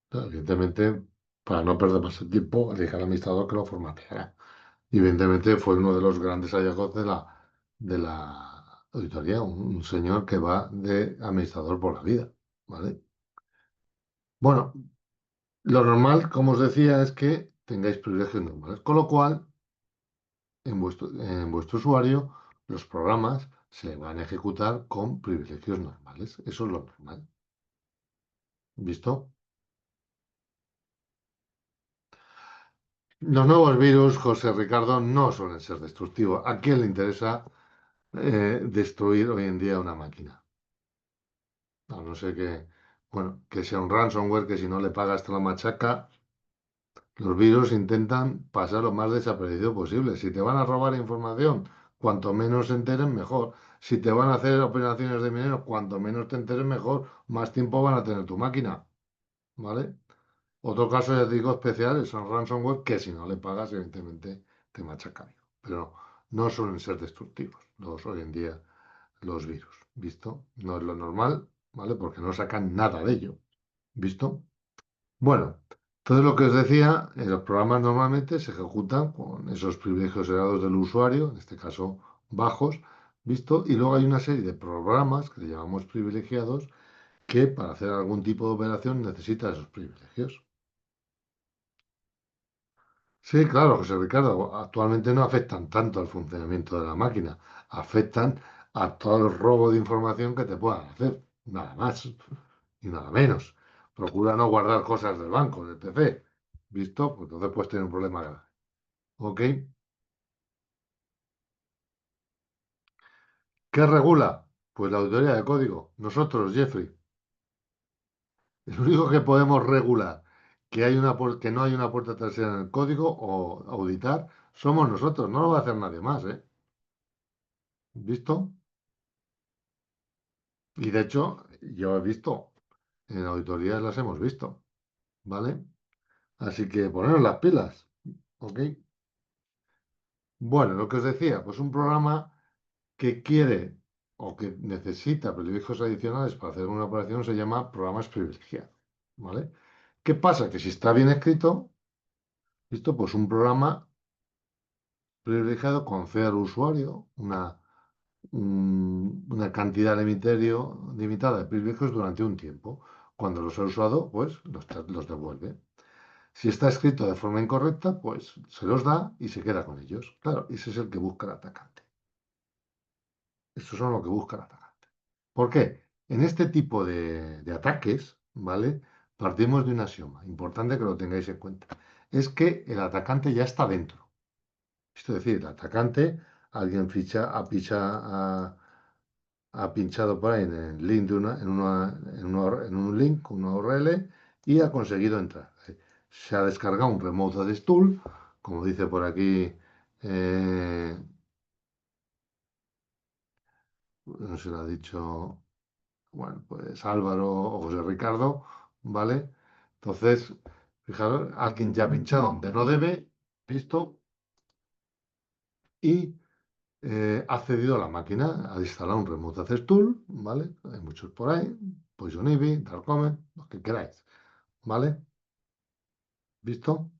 Claro, evidentemente, para no perder más el tiempo, le dije al administrador que lo formateara. Y evidentemente fue uno de los grandes hallazgos de la auditoría, un señor que va de administrador por la vida, ¿vale? Bueno, lo normal, como os decía, es que tengáis privilegios normales, con lo cual, en vuestro usuario, los programas se van a ejecutar con privilegios normales. Eso es lo normal. ¿Visto? Los nuevos virus, José Ricardo, no suelen ser destructivos. ¿A quién le interesa destruir hoy en día una máquina? A no ser que, bueno, que sea un ransomware que si no le pagas te la machaca. Los virus intentan pasar lo más desapercibido posible. Si te van a robar información, cuanto menos se enteren, mejor. Si te van a hacer operaciones de minero, cuanto menos te enteres, mejor. Más tiempo van a tener tu máquina. ¿Vale? Otro caso, ya te digo, especial son ransomware que si no le pagas, evidentemente te machacan. Pero no suelen ser destructivos hoy en día los virus. ¿Visto? No es lo normal, ¿vale? Porque no sacan nada de ello. ¿Visto? Bueno, entonces lo que os decía, los programas normalmente se ejecutan con esos privilegios heredados del usuario, en este caso bajos, ¿visto? Y luego hay una serie de programas que le llamamos privilegiados que para hacer algún tipo de operación necesitan esos privilegios. Sí, claro, José Ricardo, actualmente no afectan tanto al funcionamiento de la máquina, afectan a todo el robo de información que te puedan hacer, nada más y nada menos. Procura no guardar cosas del banco, del PC, ¿visto? Pues entonces puedes tener un problema grave. ¿Ok? ¿Qué regula? Pues la auditoría de código. Nosotros, Jeffrey, el único que podemos regular que no hay una puerta trasera en el código o auditar somos nosotros, no lo va a hacer nadie más, ¿eh? ¿Visto? Y de hecho, yo he visto, en auditorías las hemos visto, ¿vale? Así que poneros las pilas, ¿ok? Bueno, lo que os decía, pues un programa que quiere o que necesita privilegios adicionales para hacer una operación se llama programas privilegiados, ¿vale? ¿Qué pasa? Que si está bien escrito, esto pues un programa privilegiado concede al usuario una cantidad limitada de privilegios durante un tiempo. Cuando los ha usado, pues los devuelve. Si está escrito de forma incorrecta, pues se los da y se queda con ellos. Claro, ese es el que busca el atacante. Estos son lo que busca el atacante. ¿Por qué? En este tipo de ataques, ¿vale? Partimos de un axioma, importante que lo tengáis en cuenta. Es que el atacante ya está dentro. Esto es decir, el atacante, alguien ha pinchado por ahí en el link en un link, una URL, y ha conseguido entrar. Se ha descargado un remote address tool, como dice por aquí, no se lo ha dicho, bueno, pues Álvaro o José Ricardo, ¿vale? Entonces, fijaros, alguien ya ha pinchado donde no debe, listo, y ha accedido a la máquina, ha instalado un Remote Access Tool, ¿vale? Hay muchos por ahí, Poison Ivy, Darkcomet, los que queráis, ¿vale? ¿Visto?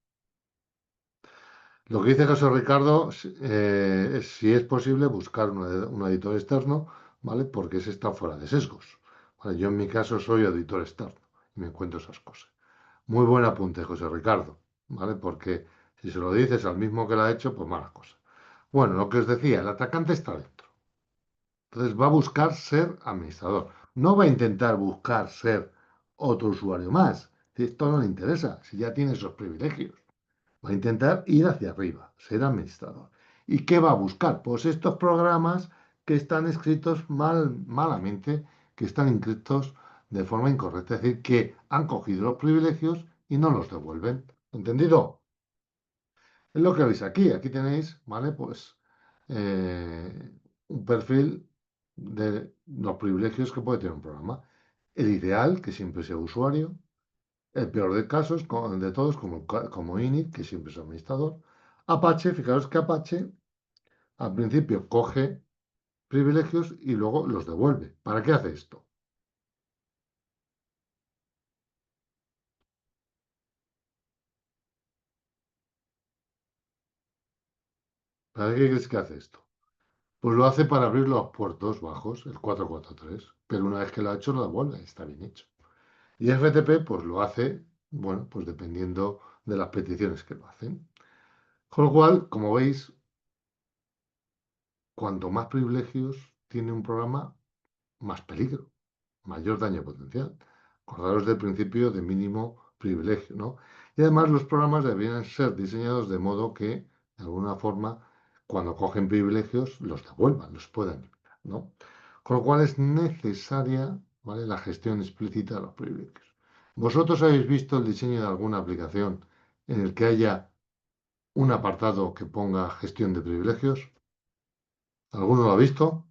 Lo que dice José Ricardo es si es posible buscar un editor externo, ¿vale? Porque ese está fuera de sesgos. ¿Vale? Yo en mi caso soy editor externo y me encuentro esas cosas. Muy buen apunte, José Ricardo, ¿vale? Porque si se lo dices al mismo que lo ha hecho, pues mala cosa. Bueno, lo que os decía, el atacante está dentro. Entonces va a buscar ser administrador. No va a intentar buscar ser otro usuario más. Si esto no le interesa, si ya tiene esos privilegios. Va a intentar ir hacia arriba, ser administrador. ¿Y qué va a buscar? Pues estos programas que están escritos malamente, que están escritos de forma incorrecta. Es decir, que han cogido los privilegios y no los devuelven. ¿Entendido? Es lo que veis aquí. Aquí tenéis, ¿vale? Pues un perfil de los privilegios que puede tener un programa. El ideal, que siempre sea usuario. El peor de casos, de todos, como init, que siempre es administrador. Apache, fijaros que Apache al principio coge privilegios y luego los devuelve. ¿Para qué hace esto? ¿Para qué crees que hace esto? Pues lo hace para abrir los puertos bajos, el 443, pero una vez que lo ha hecho, lo devuelve, está bien hecho. Y FTP, pues lo hace, bueno, pues dependiendo de las peticiones que lo hacen. Con lo cual, como veis, cuanto más privilegios, tiene un programa más peligro, mayor daño potencial. Acordaros del principio de mínimo privilegio, ¿no? Y además los programas deberían ser diseñados de modo que, de alguna forma, cuando cogen privilegios, los devuelvan, los puedan eliminar, ¿no? Con lo cual es necesaria, ¿vale?, la gestión explícita de los privilegios. ¿Vosotros habéis visto el diseño de alguna aplicación en el que haya un apartado que ponga gestión de privilegios? ¿Alguno lo ha visto?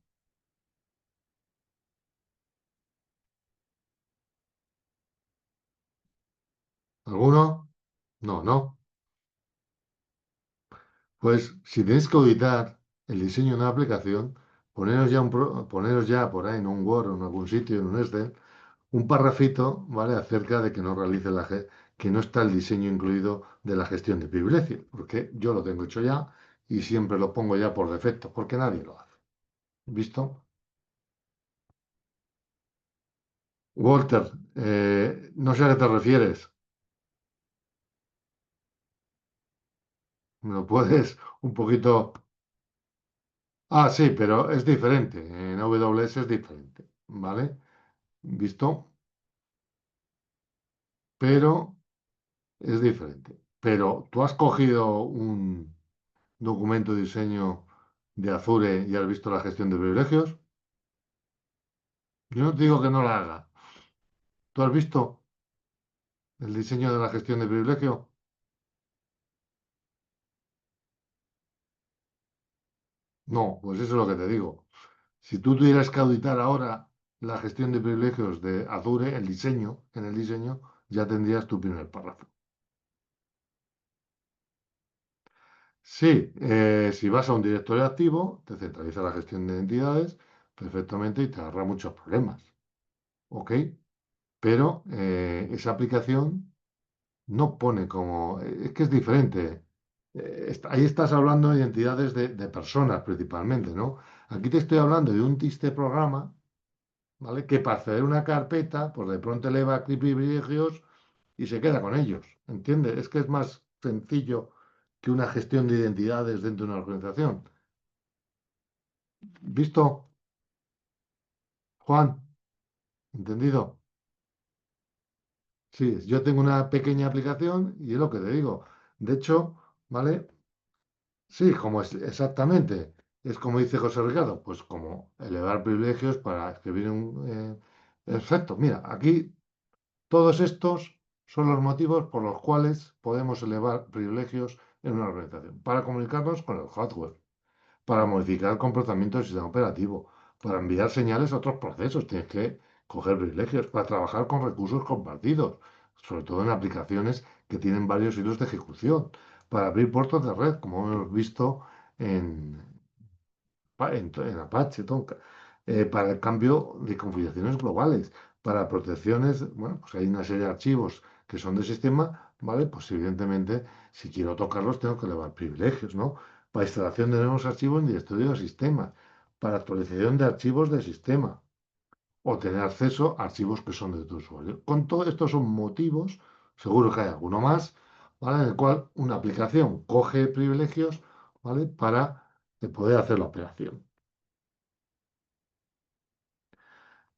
¿Alguno? No, no. Pues si tenéis que auditar el diseño de una aplicación, poneros ya por ahí en un Word o en algún sitio, en un Excel, un parrafito, ¿vale?, acerca de que no realice que no está el diseño incluido de la gestión de privilegios, porque yo lo tengo hecho ya y siempre lo pongo ya por defecto, porque nadie lo hace. ¿Visto? Walter, no sé a qué te refieres. ¿Me lo puedes un poquito? Ah, sí, pero es diferente. En AWS es diferente, ¿vale? ¿Visto? Pero es diferente. Pero tú has cogido un documento de diseño de Azure y has visto la gestión de privilegios. Yo no te digo que no la haga. ¿Tú has visto el diseño de la gestión de privilegio? No, pues eso es lo que te digo. Si tú tuvieras que auditar ahora la gestión de privilegios de Azure, el diseño, en el diseño, ya tendrías tu primer párrafo. Sí, si vas a un directorio activo, te centraliza la gestión de entidades perfectamente y te ahorra muchos problemas. ¿Ok? Pero esa aplicación no pone como... Es que es diferente. Ahí estás hablando de entidades de personas principalmente, ¿no? Aquí te estoy hablando de un tiste programa, ¿vale? Que para acceder a una carpeta, pues de pronto eleva privilegios y se queda con ellos. ¿Entiendes? Es que es más sencillo que una gestión de identidades dentro de una organización. ¿Visto, Juan? ¿Entendido? Sí, yo tengo una pequeña aplicación y es lo que te digo. De hecho, ¿vale? Sí, como es exactamente. Es como dice José Ricardo, pues como elevar privilegios para escribir un... Exacto, mira, aquí todos estos son los motivos por los cuales podemos elevar privilegios en una organización. Para comunicarnos con el hardware, para modificar el comportamiento del sistema operativo, para enviar señales a otros procesos, tienes que coger privilegios, para trabajar con recursos compartidos, sobre todo en aplicaciones que tienen varios hilos de ejecución, para abrir puertos de red, como hemos visto en, en Apache, Tonka, para el cambio de configuraciones globales, para protecciones, bueno, pues hay una serie de archivos que son de sistema, ¿vale? Pues evidentemente, si quiero tocarlos, tengo que elevar privilegios, ¿no? Para instalación de nuevos archivos en directorio de sistema, para actualización de archivos del sistema, o tener acceso a archivos que son de tu usuario. Con todo esto son motivos, seguro que hay alguno más, ¿vale?, en el cual una aplicación coge privilegios, ¿vale?, para poder hacer la operación.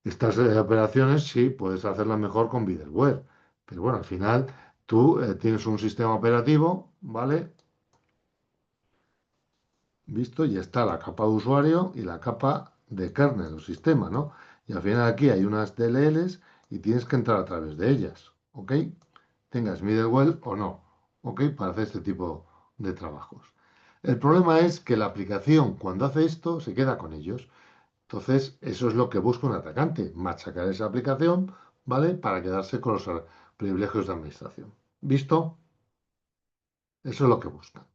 Estas operaciones sí puedes hacerlas mejor con middleware, pero bueno, al final tú tienes un sistema operativo, ¿vale? Visto, y está la capa de usuario y la capa de kernel o sistema, ¿no? Y al final aquí hay unas DLLs y tienes que entrar a través de ellas, ¿ok? Tengas middleware o no, ¿ok? Para hacer este tipo de trabajos. El problema es que la aplicación, cuando hace esto, se queda con ellos. Entonces, eso es lo que busca un atacante, machacar esa aplicación, ¿vale? Para quedarse con los privilegios de administración. ¿Visto? Eso es lo que busca.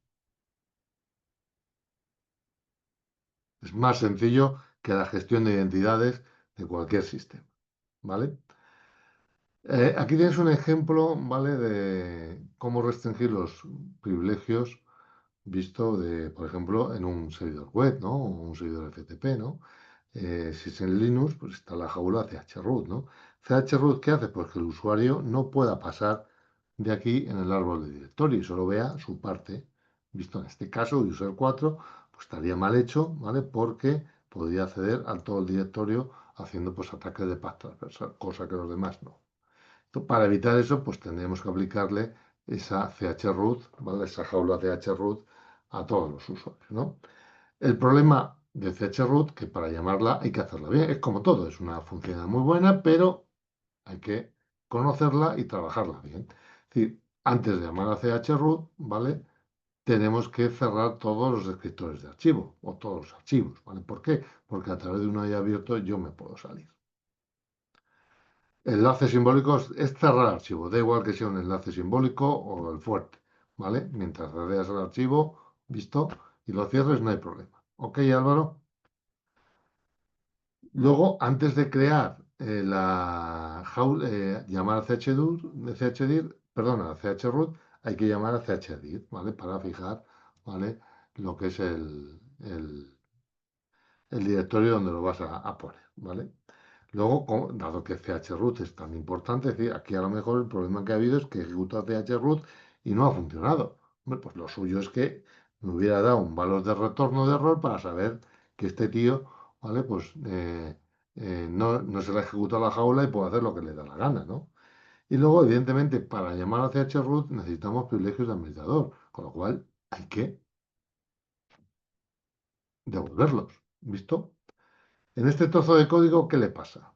Es más sencillo que la gestión de identidades de cualquier sistema, ¿vale? Aquí tienes un ejemplo, ¿vale?, de cómo restringir los privilegios visto de, por ejemplo, en un servidor web, ¿no? O un servidor FTP, ¿no? Si es en Linux, pues está la jaula chroot, ¿no? Chroot, ¿qué hace? Pues que el usuario no pueda pasar de aquí en el árbol de directorio y solo vea su parte. Visto en este caso, user 4, pues estaría mal hecho, ¿vale? Porque podría acceder a todo el directorio haciendo pues ataques de paz transversal, cosa que los demás no. Entonces, para evitar eso, pues tendremos que aplicarle esa chroot, ¿vale? Esa jaula chroot a todos los usuarios, ¿no? El problema de chroot, que para llamarla hay que hacerla bien, es como todo, es una función muy buena, pero hay que conocerla y trabajarla bien. Es decir, antes de llamar a chroot, ¿vale? Tenemos que cerrar todos los descriptores de archivo o todos los archivos, ¿vale? ¿Por qué? Porque a través de un IE abierto yo me puedo salir. Enlaces simbólicos es cerrar archivo, da igual que sea un enlace simbólico o el fuerte, ¿vale? Mientras cerreas el archivo, visto, y lo cierres, no hay problema. ¿Ok, Álvaro? Luego, antes de crear llamar a chdir, perdona, a chroot, hay que llamar a chdir, ¿vale? Para fijar, ¿vale? Lo que es el directorio donde lo vas a poner, ¿vale? Luego, dado que chroot es tan importante, es decir, aquí a lo mejor el problema que ha habido es que ejecuta chroot y no ha funcionado. Hombre, pues lo suyo es que me hubiera dado un valor de retorno de error para saber que este tío, ¿vale? Pues no se le ha ejecutado la jaula y puede hacer lo que le da la gana, ¿no? Y luego, evidentemente, para llamar a chroot necesitamos privilegios de administrador, con lo cual hay que devolverlos, ¿visto? En este trozo de código, ¿qué le pasa?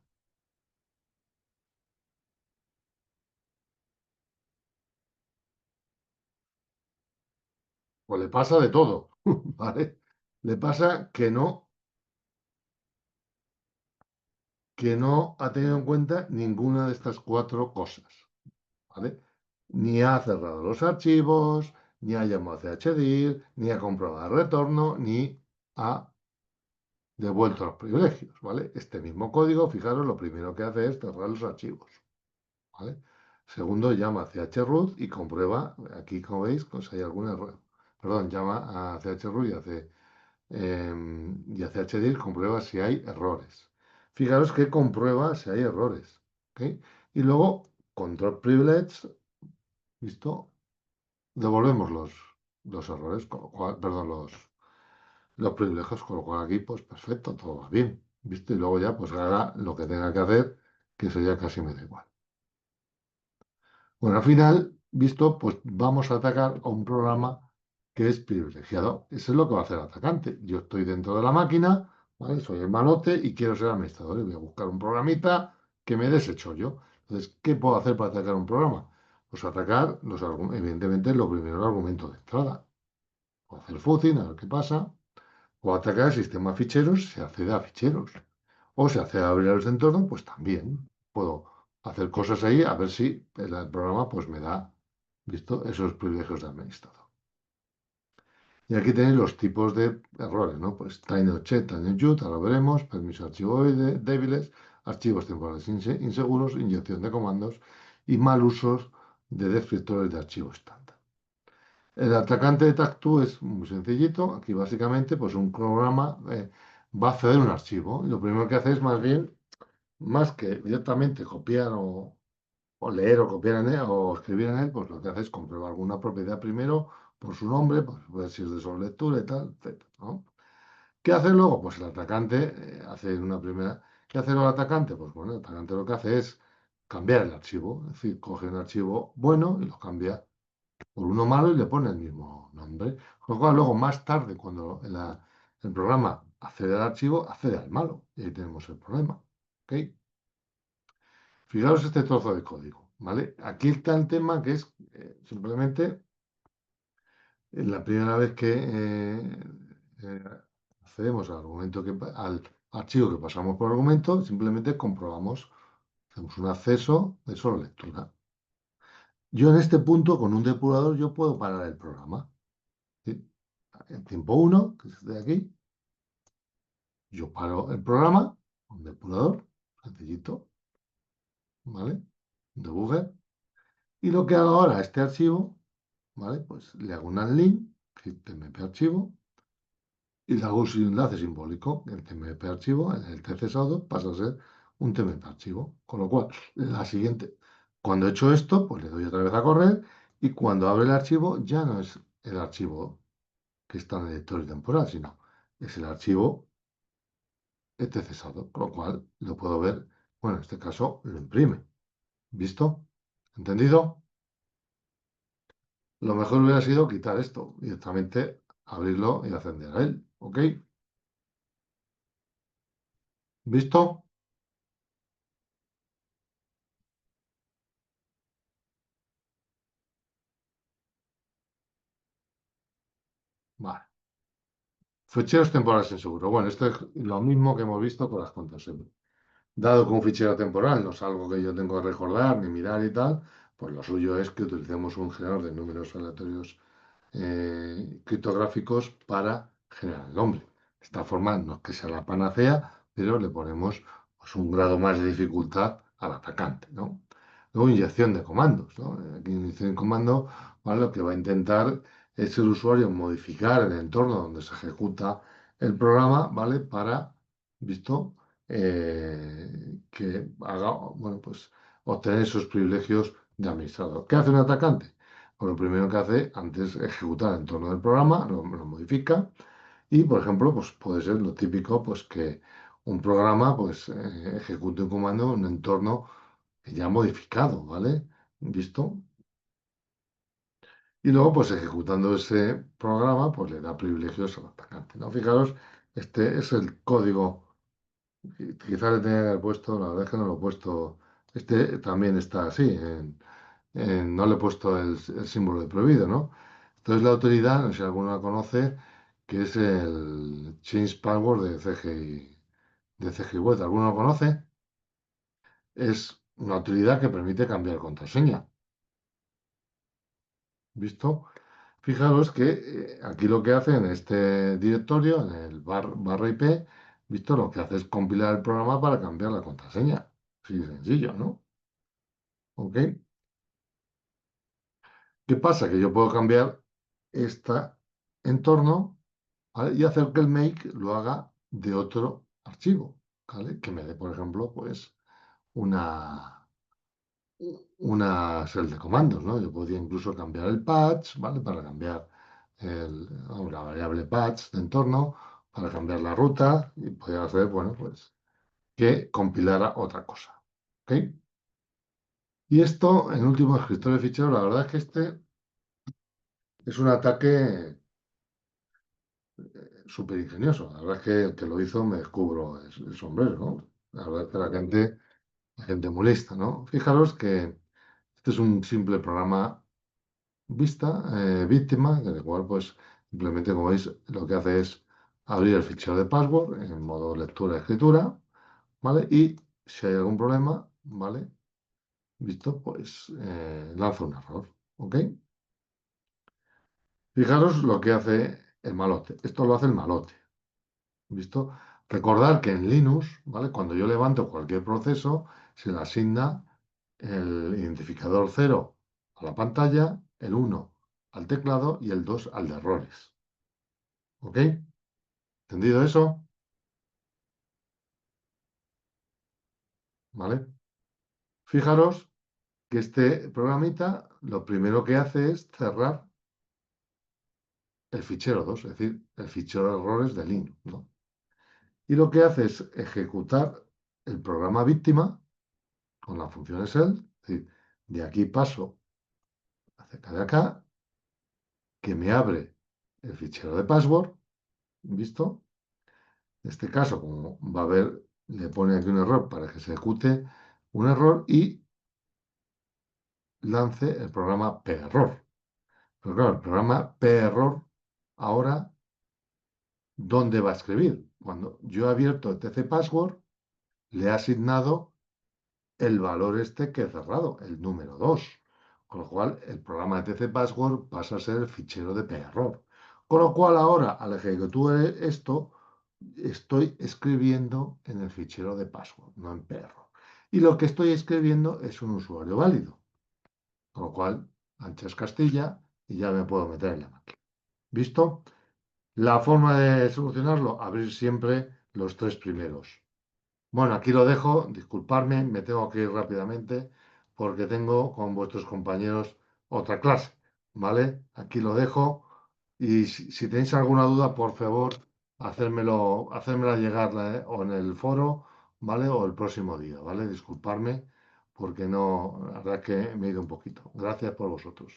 Pues le pasa de todo, ¿vale? Le pasa que no ha tenido en cuenta ninguna de estas cuatro cosas, ¿vale? Ni ha cerrado los archivos, ni ha llamado a chdir, ni ha comprobado el retorno, ni ha devuelto los privilegios, ¿vale? Este mismo código, fijaros, lo primero que hace es cerrar los archivos, ¿vale? Segundo, llama a chroot y comprueba, aquí como veis, pues hay algún error. Perdón, llama a chroot y hace HDIR comprueba si hay errores. Fijaros que comprueba si hay errores. ¿Ok? Y luego, control privilege, ¿visto? Devolvemos los errores, perdón, los privilegios, con lo cual aquí, pues perfecto, todo va bien. ¿Visto? Y luego ya, pues haga lo que tenga que hacer, que eso ya casi me da igual. Bueno, al final, visto, pues vamos a atacar a un programa que es privilegiado. Eso es lo que va a hacer el atacante. Yo estoy dentro de la máquina, ¿vale? Soy el malote y quiero ser administrador. Y voy a buscar un programita que me desecho yo. Entonces, ¿qué puedo hacer para atacar un programa? Pues atacar, evidentemente, lo primero, el argumento de entrada. Puedo hacer fuzing, a ver qué pasa. O atacar el sistema de ficheros, se accede a ficheros. O se accede a abrir los entornos, pues también puedo hacer cosas ahí a ver si el programa pues me da, ¿visto? Esos privilegios de administrador. Y aquí tenéis los tipos de errores, ¿no? Pues tiny tiny ahora veremos, permiso archivo débiles, archivos temporales inseguros, inyección de comandos y mal usos de descriptores de archivo estándar. El atacante de TAC2 es muy sencillito. Aquí básicamente pues un programa va a acceder a un archivo y lo primero que hace es más bien, más que directamente copiar o leer o copiar en él o escribir en él, pues lo que hace es comprobar alguna propiedad primero por su nombre, pues ver si es de sobrelectura y tal, etcétera, ¿no? ¿Qué hace luego? Pues el atacante hace una primera. ¿Qué hace el atacante? Pues bueno, el atacante lo que hace es cambiar el archivo, es decir, coge un archivo bueno y lo cambia por uno malo y le pone el mismo nombre. Con lo cual, luego, más tarde, cuando el programa accede al archivo, accede al malo. Y ahí tenemos el problema. ¿Ok? Fijaros este trozo de código, ¿vale? Aquí está el tema que es simplemente la primera vez que eh, accedemos al argumento al archivo que pasamos por argumento, simplemente comprobamos, hacemos un acceso de solo lectura. Yo en este punto, con un depurador, yo puedo parar el programa. ¿Sí? En tiempo uno, que es de aquí, yo paro el programa, un depurador, sencillito, ¿vale? Un debugger. Y lo que hago ahora a este archivo, ¿vale? Pues le hago un unlink, tmp archivo, y le hago un enlace simbólico. El tmp archivo, en el tcsaldo, pasa a ser un tmp archivo. Con lo cual, la siguiente, cuando he hecho esto, pues le doy otra vez a correr, y cuando abre el archivo, ya no es el archivo que está en el directorio temporal, sino es el archivo este cesado, con lo cual lo puedo ver, bueno, en este caso lo imprime. ¿Visto? ¿Entendido? Lo mejor hubiera sido quitar esto, directamente abrirlo y acceder a él. ¿Ok? ¿Visto? Vale. Ficheros temporales en seguro. Bueno, esto es lo mismo que hemos visto con las cuentas siempre. Dado que un fichero temporal no es algo que yo tengo que recordar ni mirar y tal, pues lo suyo es que utilicemos un generador de números aleatorios criptográficos para generar el nombre. De esta forma, no es que sea la panacea, pero le ponemos pues, un grado más de dificultad al atacante, ¿no? Luego, inyección de comandos, ¿no? Aquí inyección de comando, ¿vale? Lo que va a intentar es el usuario modificar el entorno donde se ejecuta el programa, ¿vale? Para, ¿visto? Que haga, bueno, pues obtener esos privilegios de administrador. ¿Qué hace un atacante? Pues lo primero que hace antes es ejecutar el entorno del programa, lo modifica y, por ejemplo, pues puede ser lo típico, pues que un programa pues ejecute un comando en un entorno ya modificado, ¿vale? ¿Visto? Y luego, pues ejecutando ese programa, pues le da privilegios al atacante, ¿no? Fijaros, este es el código. Quizás le tenía que haber puesto, la verdad es que no lo he puesto. Este también está así, no le he puesto el símbolo de prohibido, ¿no? Entonces la autoridad, no sé si alguno la conoce, que es el Change Password de CGI Web. ¿Alguno lo conoce? Es una autoridad que permite cambiar contraseña. ¿Visto? Fijaros que aquí lo que hace en este directorio, en el barra IP, ¿visto? Lo que hace es compilar el programa para cambiar la contraseña. Así de sencillo, ¿no? ¿Ok? ¿Qué pasa? Que yo puedo cambiar este entorno, ¿vale? Y hacer que el make lo haga de otro archivo, ¿vale? Que me dé, por ejemplo, pues una, una serie de comandos, ¿no? Yo podría incluso cambiar el patch, ¿vale? Para cambiar la variable patch de entorno, para cambiar la ruta y podría hacer, bueno, pues que compilara otra cosa, ¿ok? Y esto, en último escritorio de ficheros, la verdad es que este es un ataque súper ingenioso. La verdad es que el que lo hizo me descubro el sombrero, ¿no? La verdad es que la gente muy lista, ¿no? Fijaros que este es un simple programa víctima, en el cual, pues, simplemente, como veis, lo que hace es abrir el fichero de password en modo lectura-escritura, ¿vale? Y si hay algún problema, ¿vale? Visto, pues lanza un error, ¿ok? Fijaros lo que hace el malote. Esto lo hace el malote. ¿Visto? Recordar que en Linux, ¿vale? Cuando yo levanto cualquier proceso, se le asigna el identificador 0 a la pantalla, el 1 al teclado y el 2 al de errores. ¿Ok? ¿Entendido eso? ¿Vale? Fijaros que este programita lo primero que hace es cerrar el fichero 2, es decir, el fichero de errores de Linux, ¿no? Y lo que hace es ejecutar el programa víctima con la función shell, es decir, de aquí paso acerca de acá, que me abre el fichero de password, ¿visto? En este caso, como va a ver, le pone aquí un error para que se ejecute un error y lance el programa perror. Pero claro, el programa perror ahora, ¿dónde va a escribir? Cuando yo he abierto el TC Password, le he asignado el valor este que he cerrado, el número 2. Con lo cual, el programa de TC Password pasa a ser el fichero de perror. Con lo cual, ahora, al ejecutar esto, estoy escribiendo en el fichero de password, no en perro. Y lo que estoy escribiendo es un usuario válido. Con lo cual, anchas Castilla y ya me puedo meter en la máquina. ¿Visto? La forma de solucionarlo, abrir siempre los tres primeros. Bueno, aquí lo dejo. Disculparme, me tengo que ir rápidamente porque tengo con vuestros compañeros otra clase. ¿Vale? Aquí lo dejo. Y si tenéis alguna duda, por favor, hacérmela llegar o en el foro, ¿vale? O el próximo día, ¿vale? Disculparme porque no, la verdad que me he ido un poquito. Gracias por vosotros.